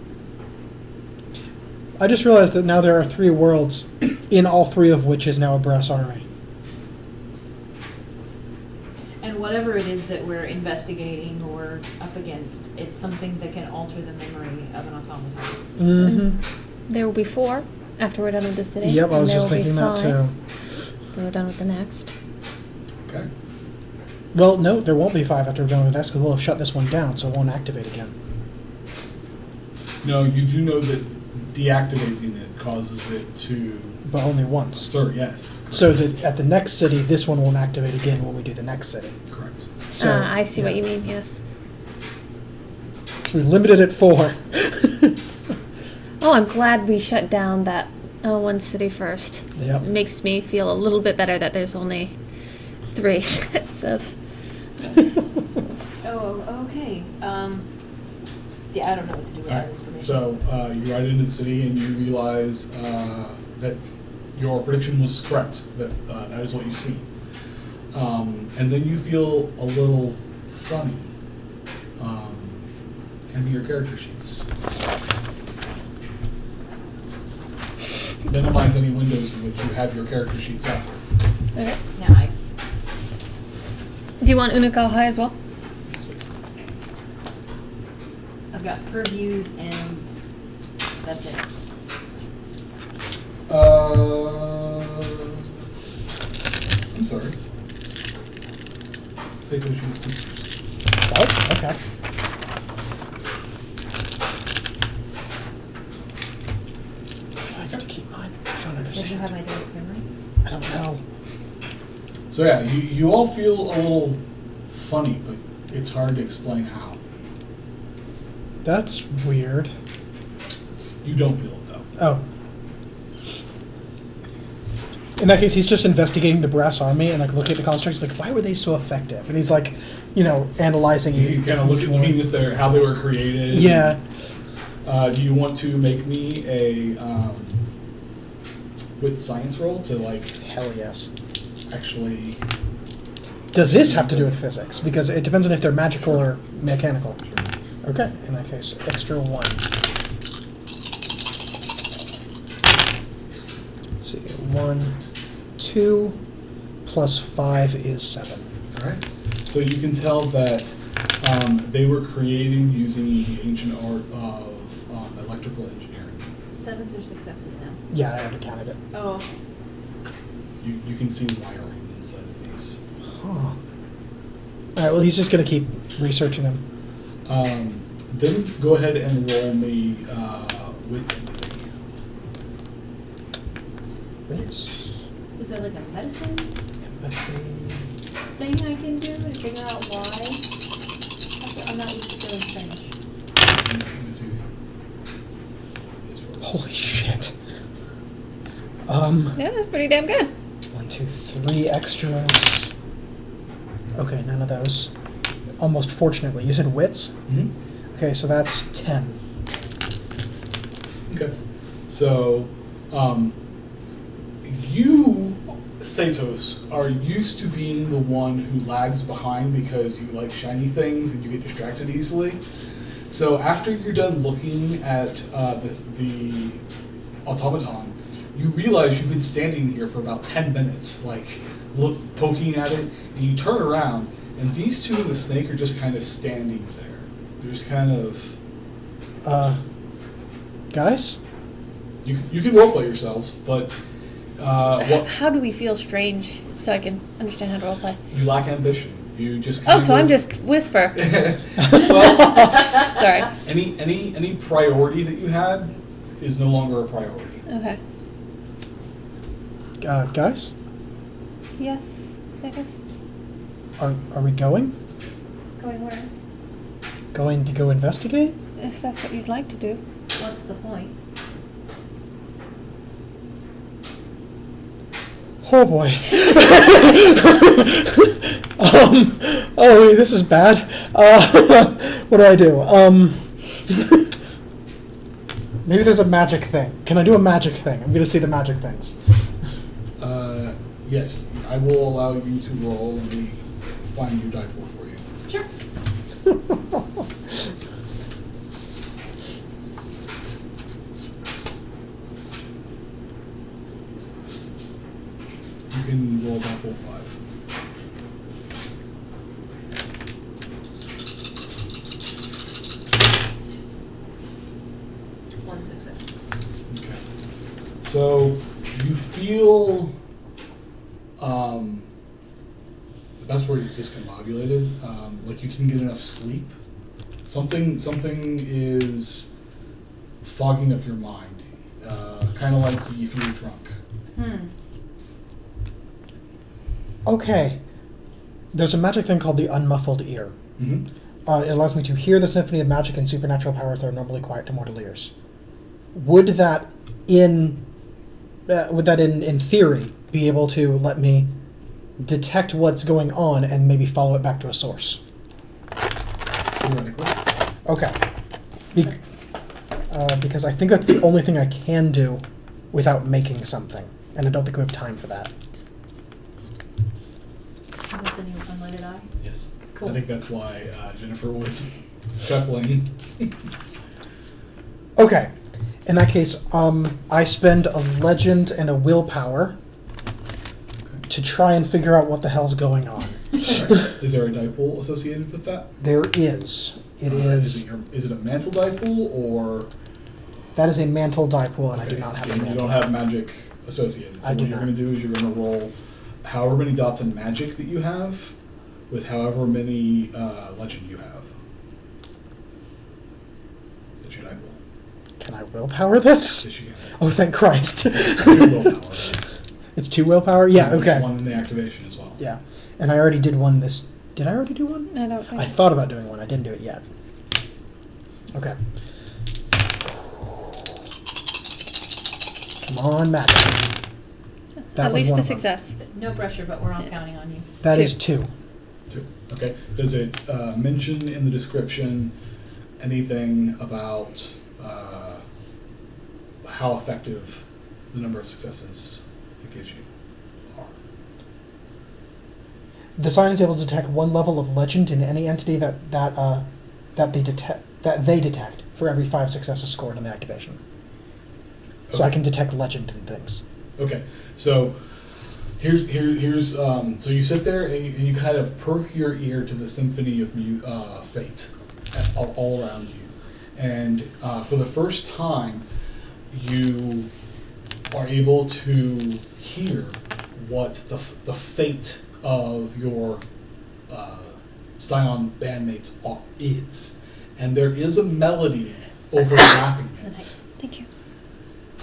I just realized that now there are 3 worlds, in all 3 of which is now a brass army.
And whatever it is that we're investigating or up against, it's something that can alter the memory of an automaton.
Mm-hmm.
There will be 4 after we're done with this city.
Yep, I
and
was
there
just
will be
thinking that
5
too.
when we're done with the next.
Okay.
Well, no, there won't be 5 after we're done with the desk, because we'll have shut this one down, so it won't activate again.
No, you do know that deactivating it causes it to...
But only once.
Sir, yes.
So that at the next city, this one won't activate again when we do the next city.
Correct.
So,
I see what
yeah.
you mean, yes.
So we limited it 4.
Oh, I'm glad we shut down that one city first.
Yep.
It makes me feel a little bit better that there's only 3 sets of...
Oh, okay. Yeah, I don't know what to do with
All
that
right.
information.
So you ride into the city and you realize that your prediction was correct. That that is what you see. And then you feel a little funny. Hand me your character sheets. Minimize any windows in which you have your character sheets up.
Okay.
Now
Do you want Unikal High as well?
Yes, please.
I've got purviews and that's it.
I'm sorry. Say those sheets, please.
Oh, okay. I gotta keep mine. I don't
Did you
understand.
have my direct memory?
I don't know.
So yeah, you all feel a little funny, but it's hard to explain how.
That's weird.
You don't feel it though.
Oh. In that case, he's just investigating the brass army and like looking at the constructs. Like, why were they so effective? And he's like, analyzing
You kind of
each one.
looking at how they were created.
Yeah.
Do you want to make me a wit science roll to like
Hell yes.
actually?
Does this have to do with physics? Because it depends on if they're magical or mechanical. Okay. In that case, extra 1. Let's see. 1, 2, plus 5 is 7.
All right. So you can tell that they were created using the ancient art of electrical engineering.
7s or successes now.
Yeah, I already counted it.
Oh.
You can see wiring inside of these.
Huh. All right. Well, he's just gonna keep researching them.
Then go ahead and roll me wits empathy.
Wits.
Is there like a medicine
Empathy.
thing I can do to figure out why? I'm not used to feeling Spanish.
Let me see. This rolls.
Holy shit.
Yeah, that's pretty damn good.
1, 2, 3 extras. Okay, none of those. Almost fortunately. You said wits?
Mhm.
Okay, so that's 10.
Okay. So, you, Satos, are used to being the one who lags behind because you like shiny things and you get distracted easily. So after you're done looking at the automaton, you realize you've been standing here for about 10 minutes, like poking at it, and you turn around, and these two and the snake are just kind of standing there. They're just kind of...
Guys?
You can roleplay yourselves, but
How do we feel strange so I can understand how to roleplay?
you lack ambition. You just
Oh, so I'm just whisper.
well,
Sorry.
any priority that you had is no longer a priority.
Okay.
Guys?
Yes, Satos?
Are we going?
Going where?
Going to go investigate?
If that's what you'd like to do.
What's the point?
Oh boy. Oh, this is bad. What do? Maybe there's a magic thing. Can I do a magic thing? I'm gonna see the magic things.
Yes, I will allow you to roll. Let me find your die pool for you.
Sure.
You can roll die pool 5.
One success.
Okay. So you feel best word is discombobulated. Like you can get enough sleep. Something is fogging up your mind. Kind of like if you were drunk.
Okay. There's a magic thing called the unmuffled ear.
Mm-hmm.
It allows me to hear the symphony of magic and supernatural powers that are normally quiet to mortal ears. Would that, in theory, be able to let me detect what's going on and maybe follow it back to a source?
Theoretically.
Okay. Because I think that's the only thing I can do without making something, and I don't think we have time for that.
Is that the new unlighted eye?
Yes.
Cool.
I think that's why Jennifer was chuckling.
Okay. In that case, I spend a legend and a willpower to try and figure out what the hell's going on.
Is there a dipole associated with that?
There is. It is.
Is it a mantle dipole or?
That is a mantle dipole, and
Okay.
I do not have a
And
mantle.
you don't have magic associated. So
I do
what you're
not.
going to do is you're going to roll however many dots in magic that you have with however many legend you have. That's your dipole.
Can I willpower this?
Yes, you can.
Oh, thank Christ.
It's your willpower.
It's 2 willpower? Yeah,
And
okay.
There's one in the activation as well.
Yeah. And I already did one this... Did I already do one?
I don't think.
I thought about doing one. I didn't do it yet. Okay. Come on, magic. That
At
was
least
one
a
of them.
success.
No pressure, but we're all
Yeah.
counting on you.
That
2.
is 2.
Two. Okay. Does it mention in the description anything about how effective the number of successes it gives you are?
The Scion is able to detect 1 level of legend in any entity that they detect for every 5 successes scored in the activation. So I
Okay.
can detect legend in things.
Okay, so here's so you sit there and you kind of perk your ear to the symphony of fate all around you, and for the first time you are able to hear what the fate of your Scion bandmates is, and there is a melody overlapping it.
Thank you.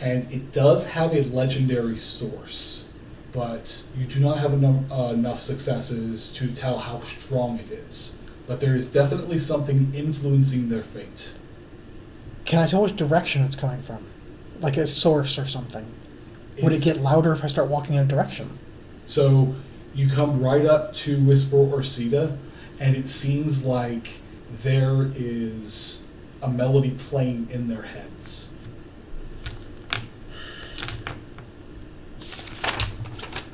And it does have a legendary source, but you do not have enough successes to tell how strong it is. But there is definitely something influencing their fate.
Can I tell which direction it's coming from? Like a source or something? Would it
It's-
get louder if I start walking in a direction?
So you come right up to Whisper or Sita, and it seems like there is a melody playing in their heads.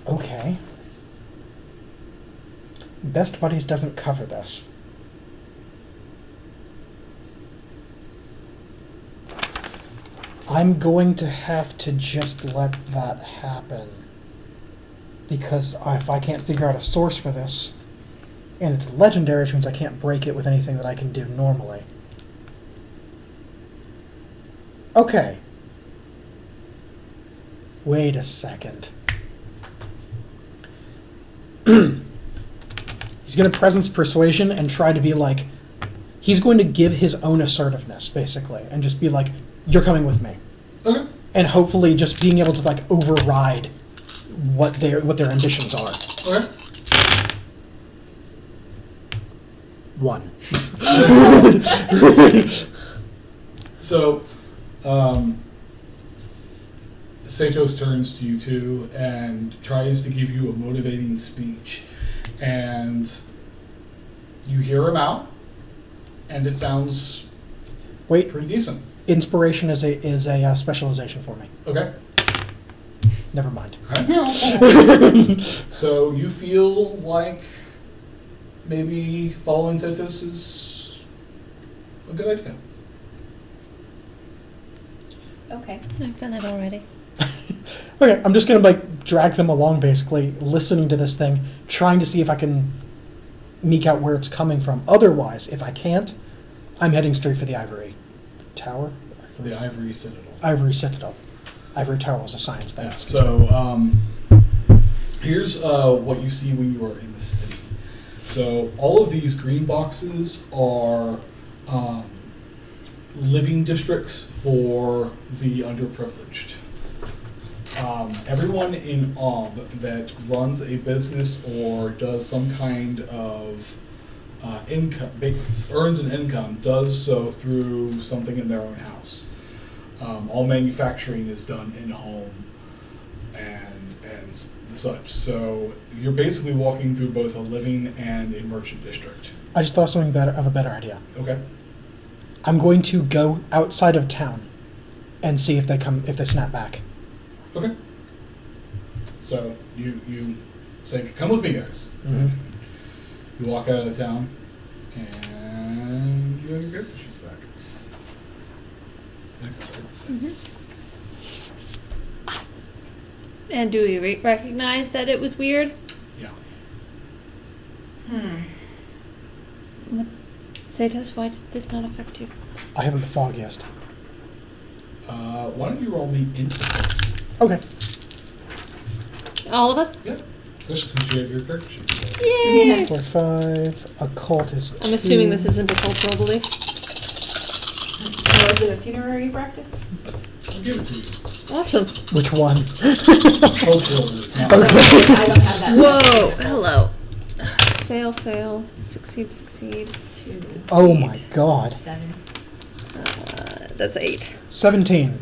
Okay. Best Buddies doesn't cover this. I'm going to have to just let that happen. Because if I can't figure out a source for this, and it's legendary, which means I can't break it with anything that I can do normally. Okay. Wait a second. He's going to presence persuasion and try to be like... He's going to give his own assertiveness, basically, and just be like, you're coming with me.
Okay.
And hopefully just being able to like override what their ambitions are.
Okay.
1.
So, Satos turns to you two and tries to give you a motivating speech, and you hear him out, and it sounds
Wait,
pretty decent.
inspiration is a specialization for me.
Okay.
Never mind.
So you feel like maybe following Satos is a good idea.
Okay.
I've done it already.
Okay, I'm just gonna like drag them along, basically listening to this thing, trying to see if I can meek out where it's coming from. Otherwise, if I can't, I'm heading straight for the Ivory Tower.
The Ivory Citadel.
Ivory Citadel. Ivory Tower was a science thing.
Yeah. So here's what you see when you are in the city. So all of these green boxes are living districts for the underprivileged. Everyone in OB that runs a business or does some kind of income, earns an income, does so through something in their own house. All manufacturing is done in home and such. So you're basically walking through both a living and a merchant district.
I just thought of something better, of a better idea.
Okay.
I'm going to go outside of town and see if they snap back.
Okay. So you say, "Come with me, guys."
Mm-hmm.
You walk out of the town, and you have your character sheets back.
And do we recognize that it was weird?
Yeah.
Satos, why did this not affect you?
I haven't the foggiest.
Why don't you roll me intellect?
Okay.
All of us?
Yeah. Especially since you have your character sheet.
Yay!
4, 5. Occult is 2.
I'm assuming this isn't a cultural belief.
So is it a funerary practice?
I'll give it to you.
Awesome.
Which one?
Cultural is not.
Okay.
I don't have that.
Whoa! Hello. Fail, fail. Succeed, succeed. 2, succeed.
Oh my god.
7.
That's 8.
17.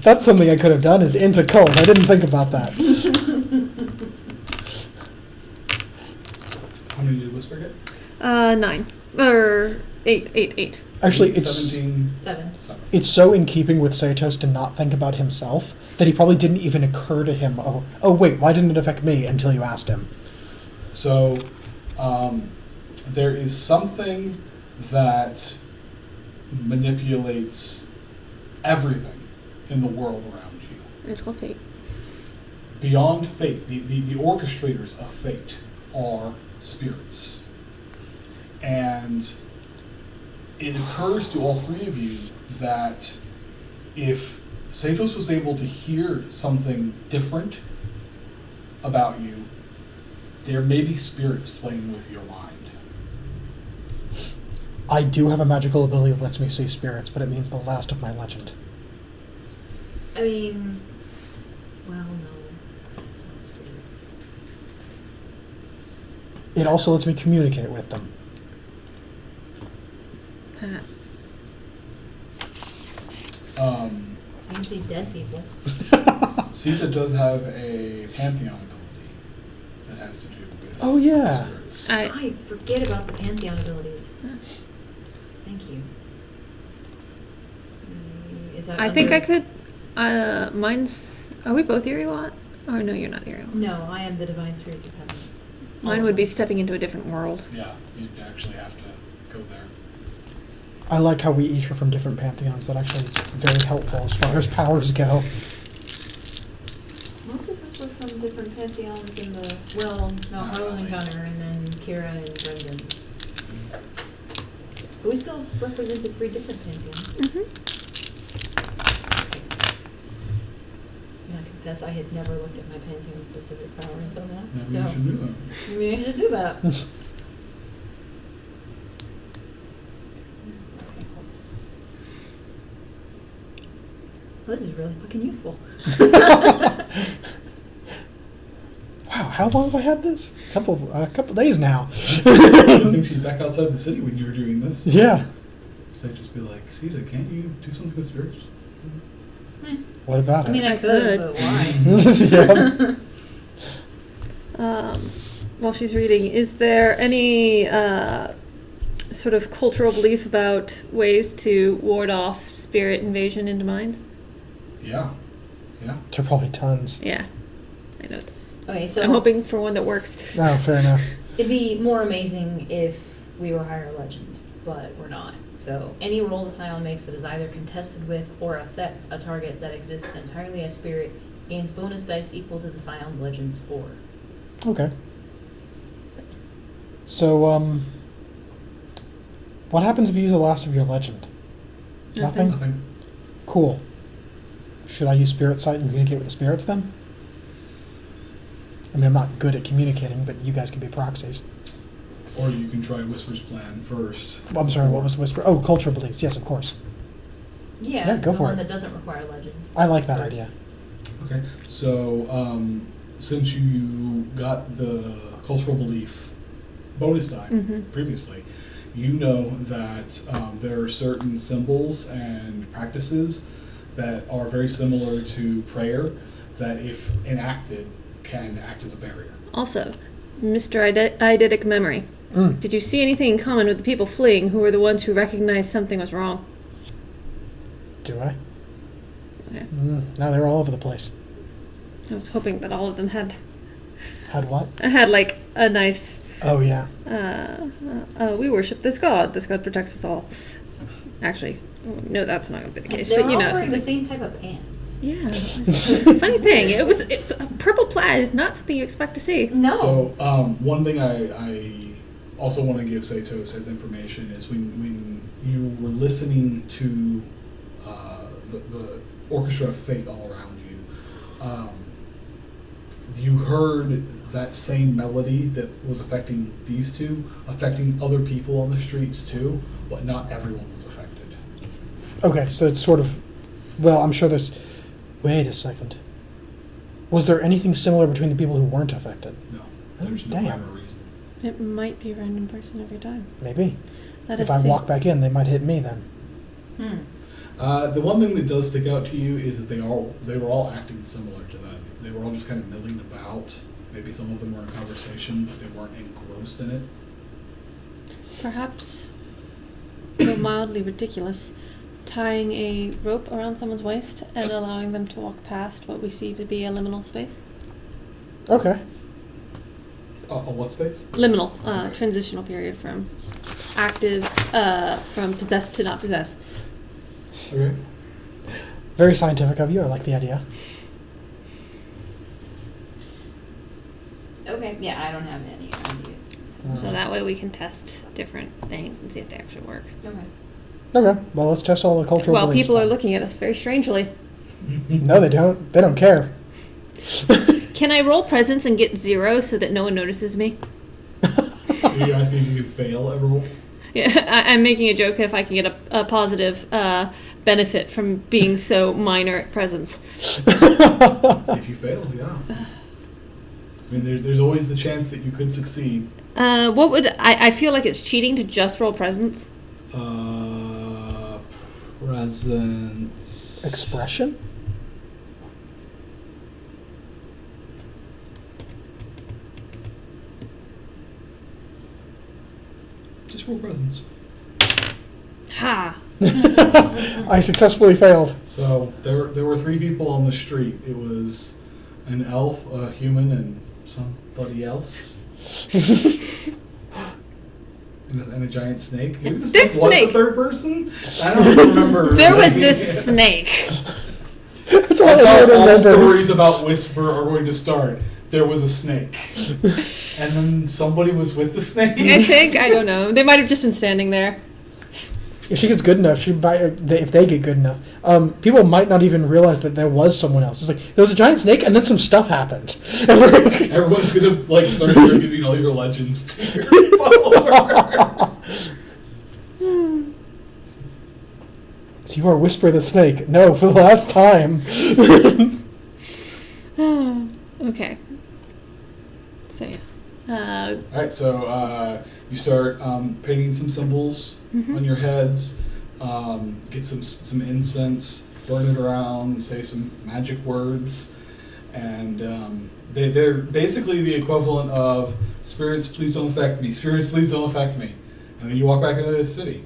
That's something I could have done, is into cult. I didn't think about that.
How many did Whisper get?
9. Or 8.
Actually, it's
17.
7.
7.
it's so in keeping with Satos to not think about himself that he probably didn't even occur to him, oh wait, why didn't it affect me, until you asked him.
So, there is something that manipulates everything in the world around you.
It's called fate.
Beyond fate, the orchestrators of fate are spirits. And it occurs to all three of you that if Satos was able to hear something different about you, there may be spirits playing with your mind.
I do have a magical ability that lets me see spirits, but it means the last of my legend.
I mean, well, no. It's not spirits.
It also lets me communicate with them.
Huh.
You can see dead people.
Sita does have a pantheon ability that has to do with
Oh, yeah.
spirits.
I forget about the Pantheon abilities.
Huh.
Thank you. Is that
I think
under-
I could. Mine's. Are we both Iriwat? Oh no, you're not Iriwat.
No, I am the Divine Spirits of Heaven.
Mine would be stepping into a different world.
Yeah, you'd actually have to go there.
I like how we each are from different pantheons. That actually is very helpful as far as powers go.
Most of us were from different pantheons in the, well, no, Harlan and Gunnar, and then Kira and Brendan. But we still represented 3 different pantheons.
Mm-hmm.
And I confess I had never looked at my pantheon specific power until now.
Maybe
So
you should do that.
maybe I should do that. Well, this is really fucking useful.
Wow, how long have I had this? A couple days now.
I think she's back outside the city when you were doing this.
Yeah.
So I'd just be like, Sita, can't you do something with spirits?
What about
I mean,
it?
I could,
could.
but why?
Yeah.
While she's reading, is there any sort of cultural belief about ways to ward off spirit invasion into minds?
Yeah. Yeah.
There are probably tons.
Yeah, I know.
Okay, so
I'm hoping for one that works.
Oh, fair enough.
it'd be more amazing if we were higher legend, but we're not. So any roll the Scion makes that is either contested with or affects a target that exists entirely as spirit gains bonus dice equal to the Scion's legend score.
Okay. So, what happens if you use the last of your legend? Nothing?
Nothing.
Cool. Should I use Spirit Sight and communicate with the spirits then? I mean, I'm not good at communicating, but you guys can be proxies.
Or you can try Whisper's plan first.
Oh, I'm sorry, what was Whisper? Oh, cultural beliefs. Yes, of course.
Yeah,
go
the
for
one
it.
that doesn't require legend.
I like that
First.
idea.
Okay, so since you got the cultural belief bonus die previously, you know that there are certain symbols and practices that are very similar to prayer that, if enacted, can act as a barrier.
Also, Mr. Eidetic Memory, did you see anything in common with the people fleeing who were the ones who recognized something was wrong?
Do I?
Okay.
No, they're all over the place.
I was hoping that all of them had
Had what?
like a nice
Oh, yeah.
we worship this god. This god protects us all. Actually, no, that's not going to be the case.
They
But
were
you
all
know,
wearing the
something.
same type of pants.
Yeah. Funny thing, purple plaid is not something you expect to see.
No.
So one thing I also want to give Satos as information is when you were listening to the orchestra of fate all around you, you heard that same melody that was affecting these two, affecting other people on the streets too, but not everyone was affected.
Okay, so it's sort of... Well, I'm sure there's... Wait a second. Was there anything similar between the people who weren't affected?
No, there's no
Damn.
rhyme or reason.
It might be a random person every time.
Maybe.
Let
If
us
I
see.
walk back in, they might hit me then.
The one thing that does stick out to you is that they were all acting similar to them. They were all just kind of milling about. Maybe some of them were in conversation, but they weren't engrossed in it.
Perhaps, though mildly ridiculous, tying a rope around someone's waist and allowing them to walk past what we see to be a liminal space.
Okay.
What space?
Liminal,
Okay.
transitional period from active, from possessed to not possessed.
Okay.
Very scientific of you. I like the idea.
Okay, yeah, I don't have any ideas.
So that way we can test different things and see if they actually work.
Okay.
Okay, well, let's test all the cultural
Well,
beliefs
people are
then.
looking at us very strangely.
No, they don't. They don't care.
Can I roll presence and get 0 so that no one notices me?
Are you asking if you could fail a roll?
Yeah, I'm making a joke if I can get a positive benefit from being so minor at presence.
If you fail, yeah. I mean, there's always the chance that you could succeed.
What would I feel like it's cheating to just roll presence?
Presence.
Expression?
Just roll presence.
Ha!
I successfully failed.
So there were 3 people on the street. It was an elf, a human, and somebody else. And a giant snake. Maybe the snake
This
was
snake.
the third person? I don't remember.
There was this snake.
That's all
That's
I
how all
remember.
stories about Whisper are going to start. There was a snake. And then somebody was with the snake.
I think, I don't know. They might have just been standing there.
If she gets good enough, if they get good enough, people might not even realize that there was someone else. It's like, there was a giant snake, and then some stuff happened.
Everyone's going to start giving all your legends to your follower.
So you are Whisper the Snake. No, for the last time.
Okay. So yeah.
Alright, so you start painting some symbols on your heads, get some incense, burn it around, say some magic words, and they're basically the equivalent of spirits, please don't affect me, spirits, please don't affect me. And then you walk back into the city.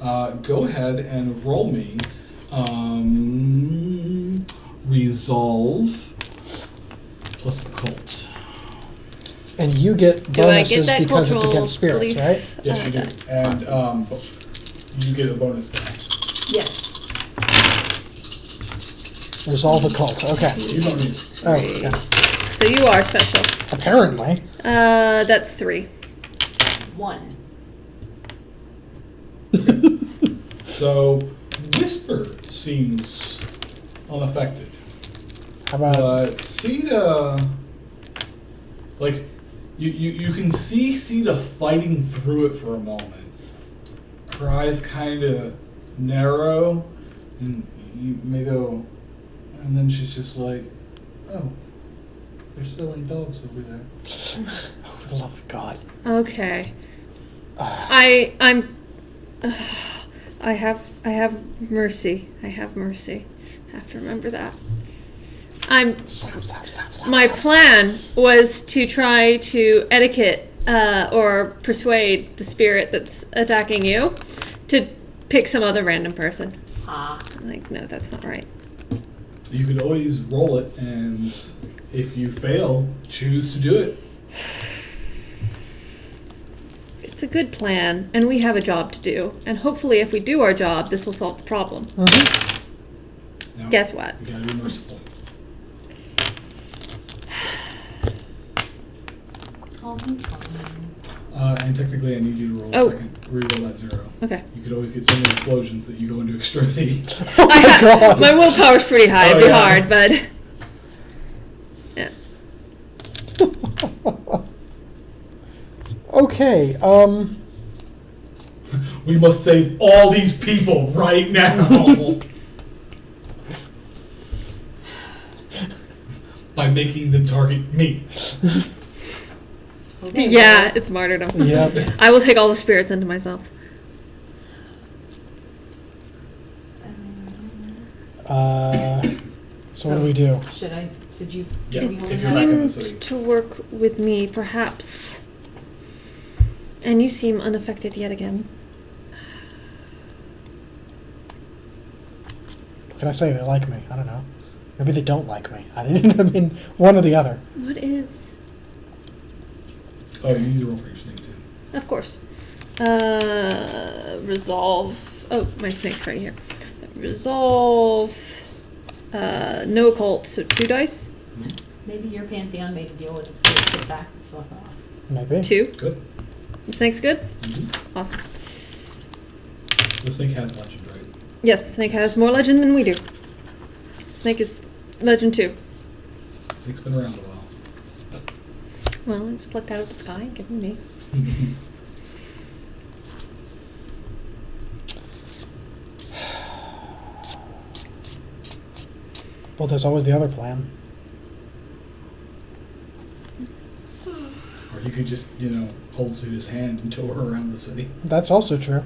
Go ahead and roll me Resolve plus Occult.
And you get
Do I get
bonuses
that
because it's
cultural
against spirits,
belief?
right?
Yes, you do. And you get a bonus die.
Yes.
Resolve occult. Okay.
You don't need it.
Oh, okay.
So you are special.
Apparently.
That's 3.
1.
So, Whisper seems unaffected.
How about...
But Sita like, you can see Sita fighting through it for a moment. Her eyes kind of narrow, and you may go, and then she's just like, oh, they're selling dogs over there.
Oh, for the love of God.
Okay. I have mercy. I have mercy. I have to remember that.
Slap.
My plan was to try to etiquette or persuade the spirit that's attacking you to pick some other random person.
Ah.
I'm like, no, that's not right.
You could always roll it, and if you fail, choose to do it.
It's a good plan, and we have a job to do. And hopefully, if we do our job, this will solve the problem.
Mm-hmm.
Now,
Guess what?
you gotta be merciful. And technically, I need you to roll a second. Reroll that 0.
Okay.
You could always get so many explosions that you go into extremity.
God.
My willpower's pretty high. It'd be hard, but yeah.
Okay.
We must save all these people right now. By making them target me.
Okay,
Yeah, it's martyrdom.
Yeah.
I will take all the spirits into myself.
So what do we do?
Should I? Should you?
Yeah,
maybe
if
hold
you're
it
back
up?
in the
Seemed
city.
to work with me, perhaps. And you seem unaffected yet again.
What can I say? They like me. I don't know. Maybe they don't like me. I mean, one or the other.
What is?
Oh, you need to roll for your snake too.
Of course. Resolve. Oh, my snake's right here. Resolve. No occult, so 2 dice.
Maybe your pantheon made a deal with the spirit. Sit back and fuck off.
Maybe.
2.
Good.
The snake's good?
Mm-hmm.
Awesome.
The snake has legend, right?
Yes, the snake has more legend than we do. Snake is legend 2.
Snake's been around a while.
Well, it's plucked out of the sky and given me.
Well, there's always the other plan.
Or you could just, hold Sita's hand and tow her around the city.
That's also true.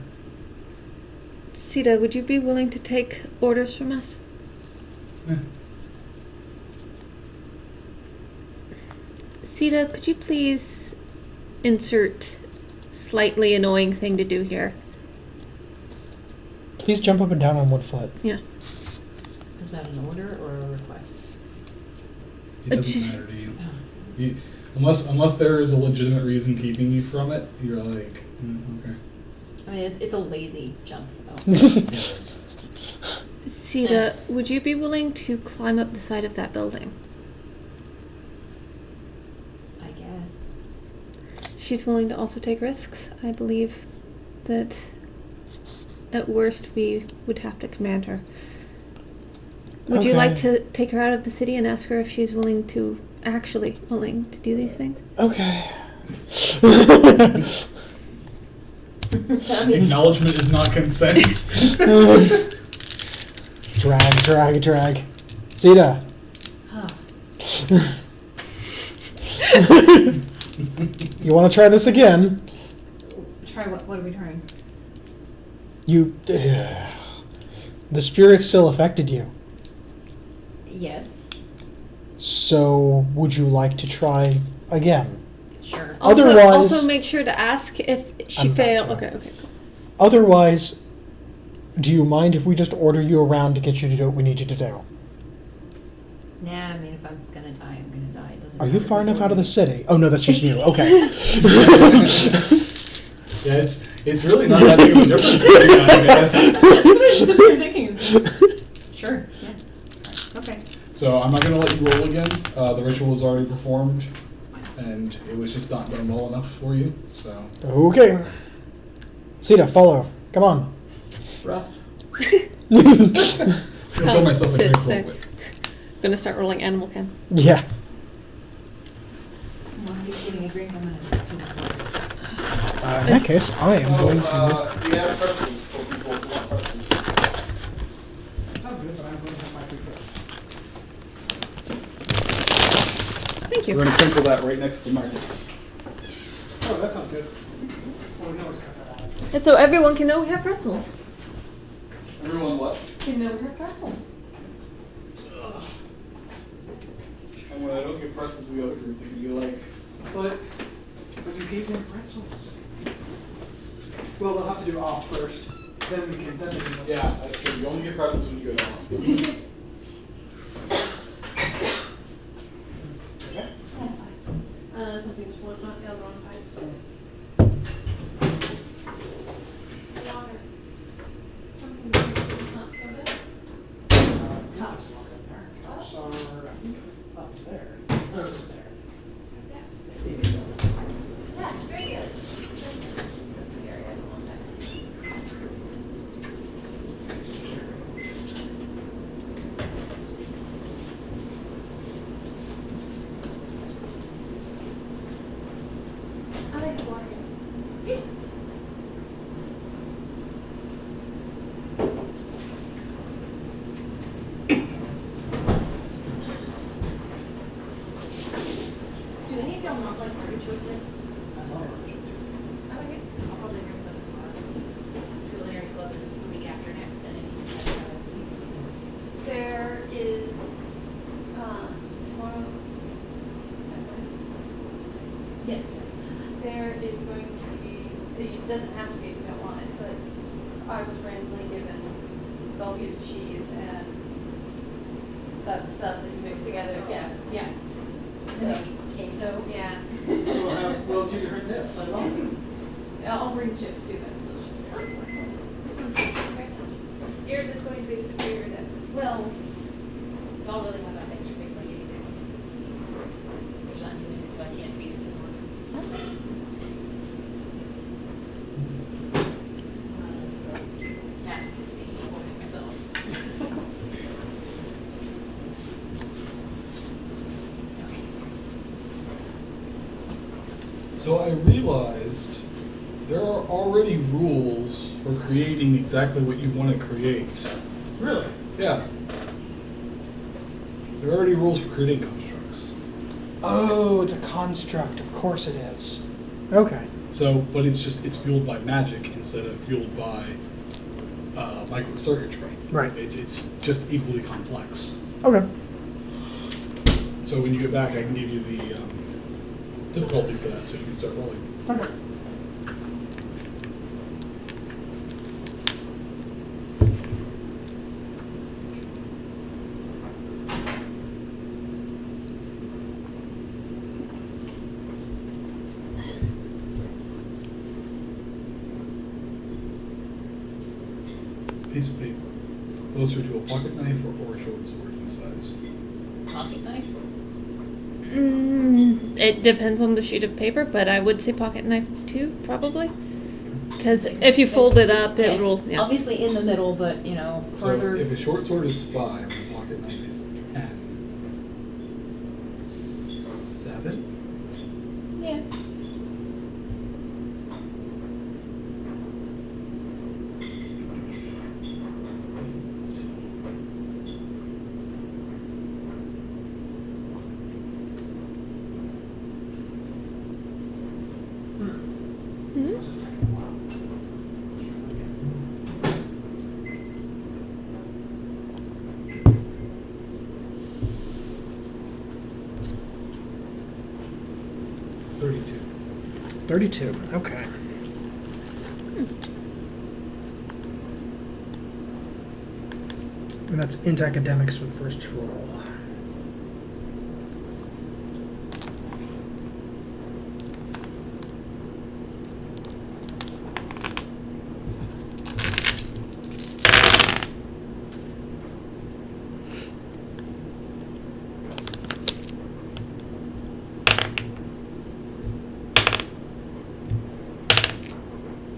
Sita, would you be willing to take orders from us?
Eh.
Sita, could you please insert slightly annoying thing to do here?
Please jump up and down on one foot.
Yeah.
Is that an order or a request?
It doesn't matter to you. Unless there is a legitimate reason keeping you from it, you're like, okay.
I mean, it's a lazy jump, though.
Yeah, it is.
Sita, would you be willing to climb up the side of that building?
I guess.
She's willing to also take risks. I believe that at worst we would have to command her. Would you like to take her out of the city and ask her if she's actually willing to do these things?
Okay.
Acknowledgement is not consent.
Drag. Sita.
Huh.
You want to try this again?
Try what? What are we trying?
The spirit still affected you.
Yes.
So, would you like to try again?
Sure.
Otherwise-
also make sure to ask if she
I'm about
fails.
to.
Okay, cool.
Otherwise, do you mind if we just order you around to get you to do what we need you to do?
Nah, I mean, if I'm gonna die, I'm gonna die. It doesn't
Are you
matter
far
who's
enough out of the
ordering.
city? Oh no, that's just you. Okay.
Yeah, it's really not that big of a difference between you, I guess.
That's what I was sitting there thinking. Sure. Yeah. Okay.
So I'm not going to let you roll again. The ritual was already performed,
It's fine.
and it was just not done well enough for you. So
Okay. Sita, follow. Come on.
Rough.
I'll throw myself a
Sit,
drink real
sit.
quick.
I'm gonna start rolling animal ken.
Yeah.
Well, how do drink, I'm gonna drink too much water.
In that case, I am going to.
We have pretzels for people who want pretzels.
Sounds good, but I'm going to have my food first.
Thank
We're
you.
gonna sprinkle that right next to mine.
Oh, that sounds good. Oh, no, it's cut that out.
And so everyone can know we have pretzels.
Everyone what?
Can know we have pretzels.
And when I don't get pretzels to the other group, they can be like,
But you gave them pretzels. Well, they'll have to do off first. Then they can listen.
yeah, that's true. You only get pretzels when you go down.
Okay.
Something just went down the wrong pipe. Water. Something that's not soda.
Cups are in there. Cups are, I think, up there. No, it's there. I think so.
Yeah, very good. That's scary. I don't want that.
It's scary.
I like the water. Yeah. Do any of y'all not like orange chocolate?
I love orange.
I like it.
I'll probably bring some tomorrow. Culinary club is the week after next, and that's how I see.
There is, tomorrow,
Yes.
there is going to be, it doesn't have to be if you don't want it, but I was randomly given Velveeta cheese and that stuff that you mix together, yeah.
Yeah.
So,
Queso.
yeah.
So we'll do different dips. I love it.
I'll bring chips too, that's what those chips there.
Yours is going to be superior then.
Well, y'all really have that extra big spaghetti mix. There's not even it, so I can't feed it to massive esteem for myself.
So I realized there are already rules for creating exactly what you want to create.
Really?
Yeah. There are already rules for creating constructs.
Oh, it's a construct. Of course it is. Okay.
So, but it's fueled by magic instead of fueled by microcircuitry.
Right.
It's just equally complex.
Okay.
So when you get back, I can give you the difficulty for that, so you can start rolling.
Okay.
Piece of paper, closer to a pocket knife or a short sword in size.
Pocket knife?
It depends on the sheet of paper, but I would say pocket knife too, probably. Because if you fold it up,
Yeah,
it
it's
will. Yeah.
obviously in the middle, but you know, further.
So if a short sword is 5, a pocket knife is 10. 7?
Yeah.
This is taking a while.
Okay. 32.
32. Okay. And that's int academics for the first roll.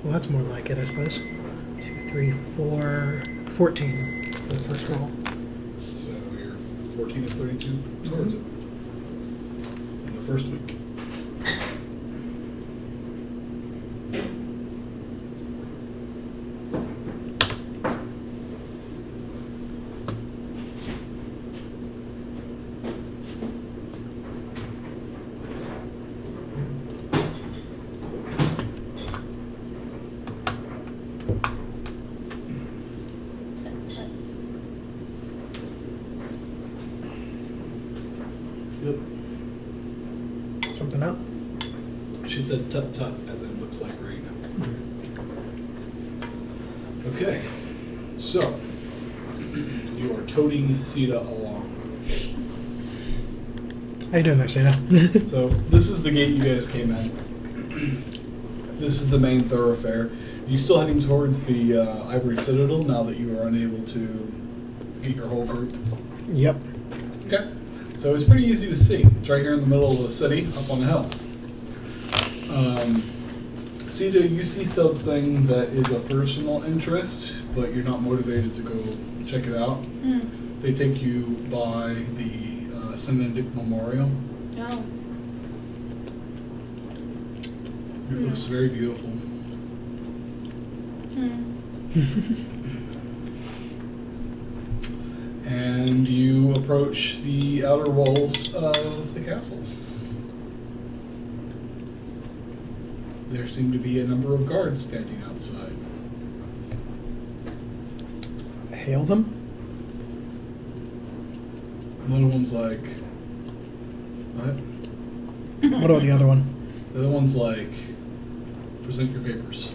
Well, that's more like it, I suppose. 2, 3, 4, 14 for the first roll.
So you're 14 of 32 towards it. In the first week. Yep.
Something up?
She said tut tut, as it looks like right now. Okay, so you are toting Sita along.
How you doing there, Seda?
So this is the gate you guys came in. This is the main thoroughfare. You still heading towards the Ivory Citadel now that you are unable to get your whole group?
Yep.
Okay. So it's pretty easy to see. It's right here in the middle of the city, up on the hill. Sita, you see something that is of personal interest, but you're not motivated to go check it out. They take you by the Synodic Memorial.
Oh.
It looks very beautiful. And you approach the outer walls of the castle. There seem to be a number of guards standing outside.
Hail them?
One of them's like, what?
What about the other one?
The other one's like, present your papers.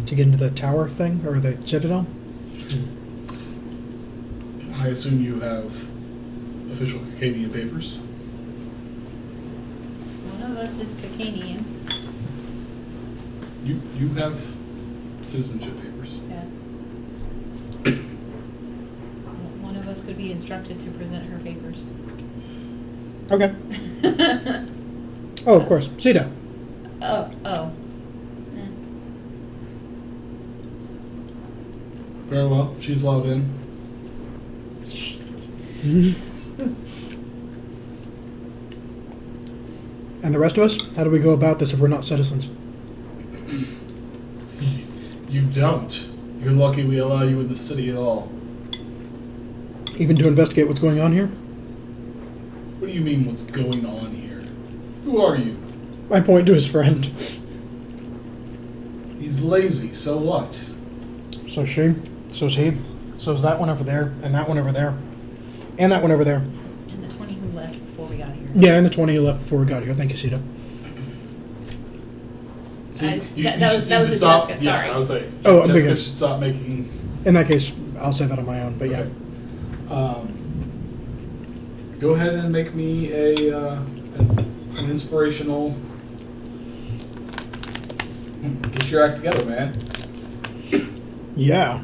To get into the tower thing? Or the citadel?
I assume you have official Cacadian papers.
One of us is Cacanian.
You have citizenship papers.
Yeah. One of us could be instructed to present her papers.
Okay. Oh, of course. Seda.
Oh.
Very well. She's allowed in.
And the rest of us? How do we go about this if we're not citizens?
You don't. You're lucky we allow you in the city at all.
Even to investigate what's going on here?
What do you mean what's going on here? Who are you?
I point to his friend.
He's lazy, so what?
So she. So's he. So's that one over there. And that one over there. And that one over there.
And the 20 who left before we got here.
Yeah, and the 20 who left before we got here. Thank you, Seda.
See,
That was
should
a
stop.
Jessica,
Yeah,
sorry.
I was like,
Oh,
Jessica
because-
should stop making.
In that case, I'll say that on my own, but yeah.
Okay. Go ahead and make me an inspirational. Get your act together, man.
Yeah.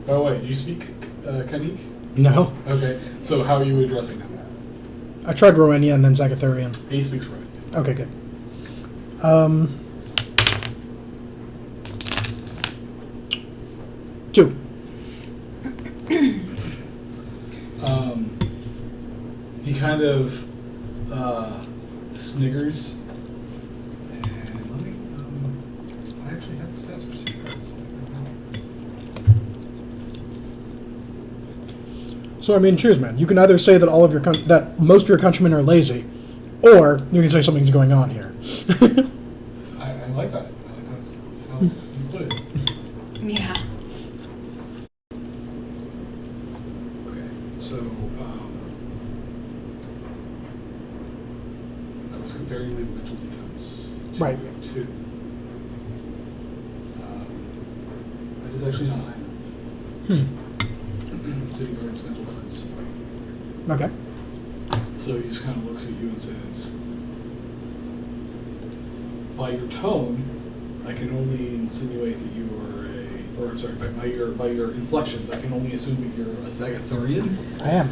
Oh wait, do you speak Kanik?
No.
Okay, so how are you addressing him?
I tried Rowenia and then Zagathurian.
He speaks right.
Okay, good. Two.
He kind of sniggers. And let me. I actually have the stats for cigarettes.
So I mean, cheers, man. You can either say that all of your that most of your countrymen are lazy, or you can say something's going on here.
I like that. That's how you put it.
Yeah.
Okay, so I was comparing the mental defense.
Right.
To that is actually not high enough. City guard's mental defense is 3.
Okay.
So he just kind of looks at you and says, by your tone, I can only insinuate that you are or I'm sorry, by your inflections, I can only assume that you're a Zagathurian.
I am.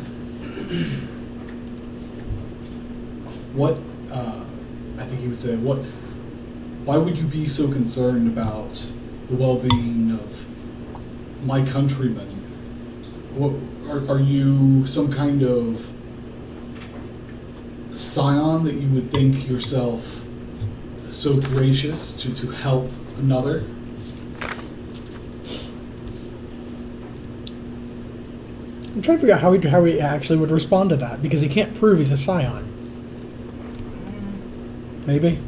What, I think he would say, why would you be so concerned about the well-being of my countrymen? What, are you some kind of Scion that you would think yourself so gracious to help another?
I'm trying to figure out how he actually would respond to that because he can't prove he's a Scion. Maybe.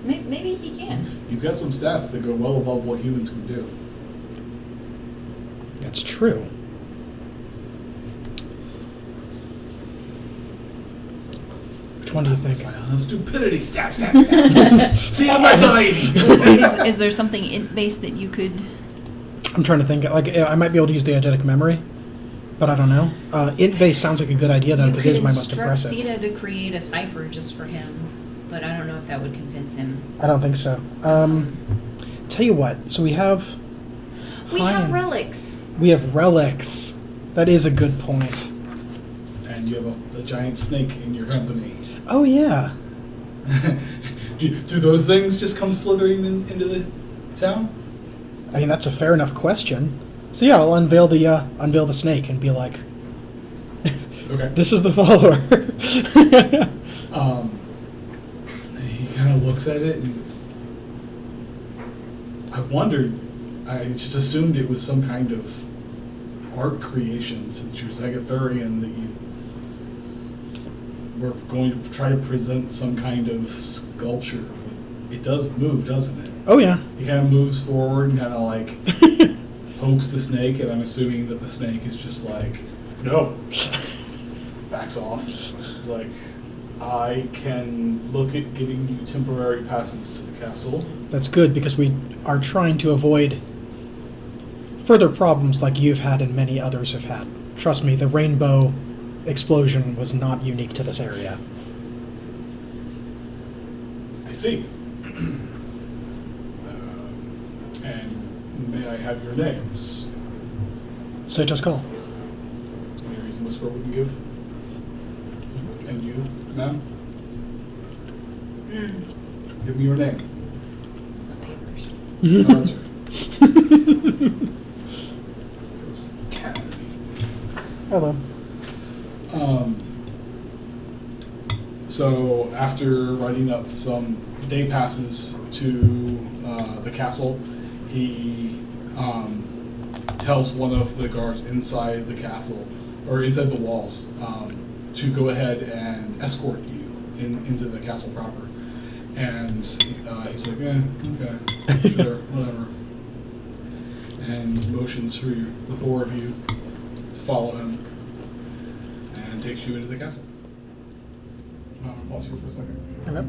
Maybe he can.
You've got some stats that go well above what humans can do.
That's true. Which one do you think?
Scion of stupidity. Stab, stab, stab. See, I'm not dying.
Is there something int-based that you could...
I'm trying to think. Like, I might be able to use the eidetic memory, but I don't know. Int base sounds like a good idea though,
You
because
could
it is my most
instruct
impressive.
Sita to create a cipher just for him, but I don't know if that would convince him.
I don't think so. Tell you what. So we have.
We have
Scion.
relics.
We have relics. That is a good point.
And you have the giant snake in your company.
Oh yeah.
do those things just come slithering into the town?
I mean, that's a fair enough question. So yeah, I'll unveil the snake and be like,
Okay.
"This is the follower."
He kind of looks at it, and I wondered. I just assumed it was some kind of art creation, since you're Zagathurian, that you were going to try to present some kind of sculpture. But it does move, doesn't it?
Oh yeah.
He kind of moves forward and kind of like pokes the snake, and I'm assuming that the snake is just like, no, backs off. It's like, I can look at giving you temporary passes to the castle.
That's good because we are trying to avoid further problems like you've had and many others have had. Trust me, the rainbow explosion was not unique to this area.
I see. And may I have your names?
Sato's call.
Any reason Whisper wouldn't give? And you, ma'am? Give me your name.
It's on papers.
No answer. Cat underneath me.
Hello.
So after writing up some day passes to the castle, he tells one of the guards inside the castle, or inside the walls, to go ahead and escort you into the castle proper. And he's like, okay, sure, whatever. And motions for the four of you to follow him, and takes you into the castle. Pause here for a second.
Okay.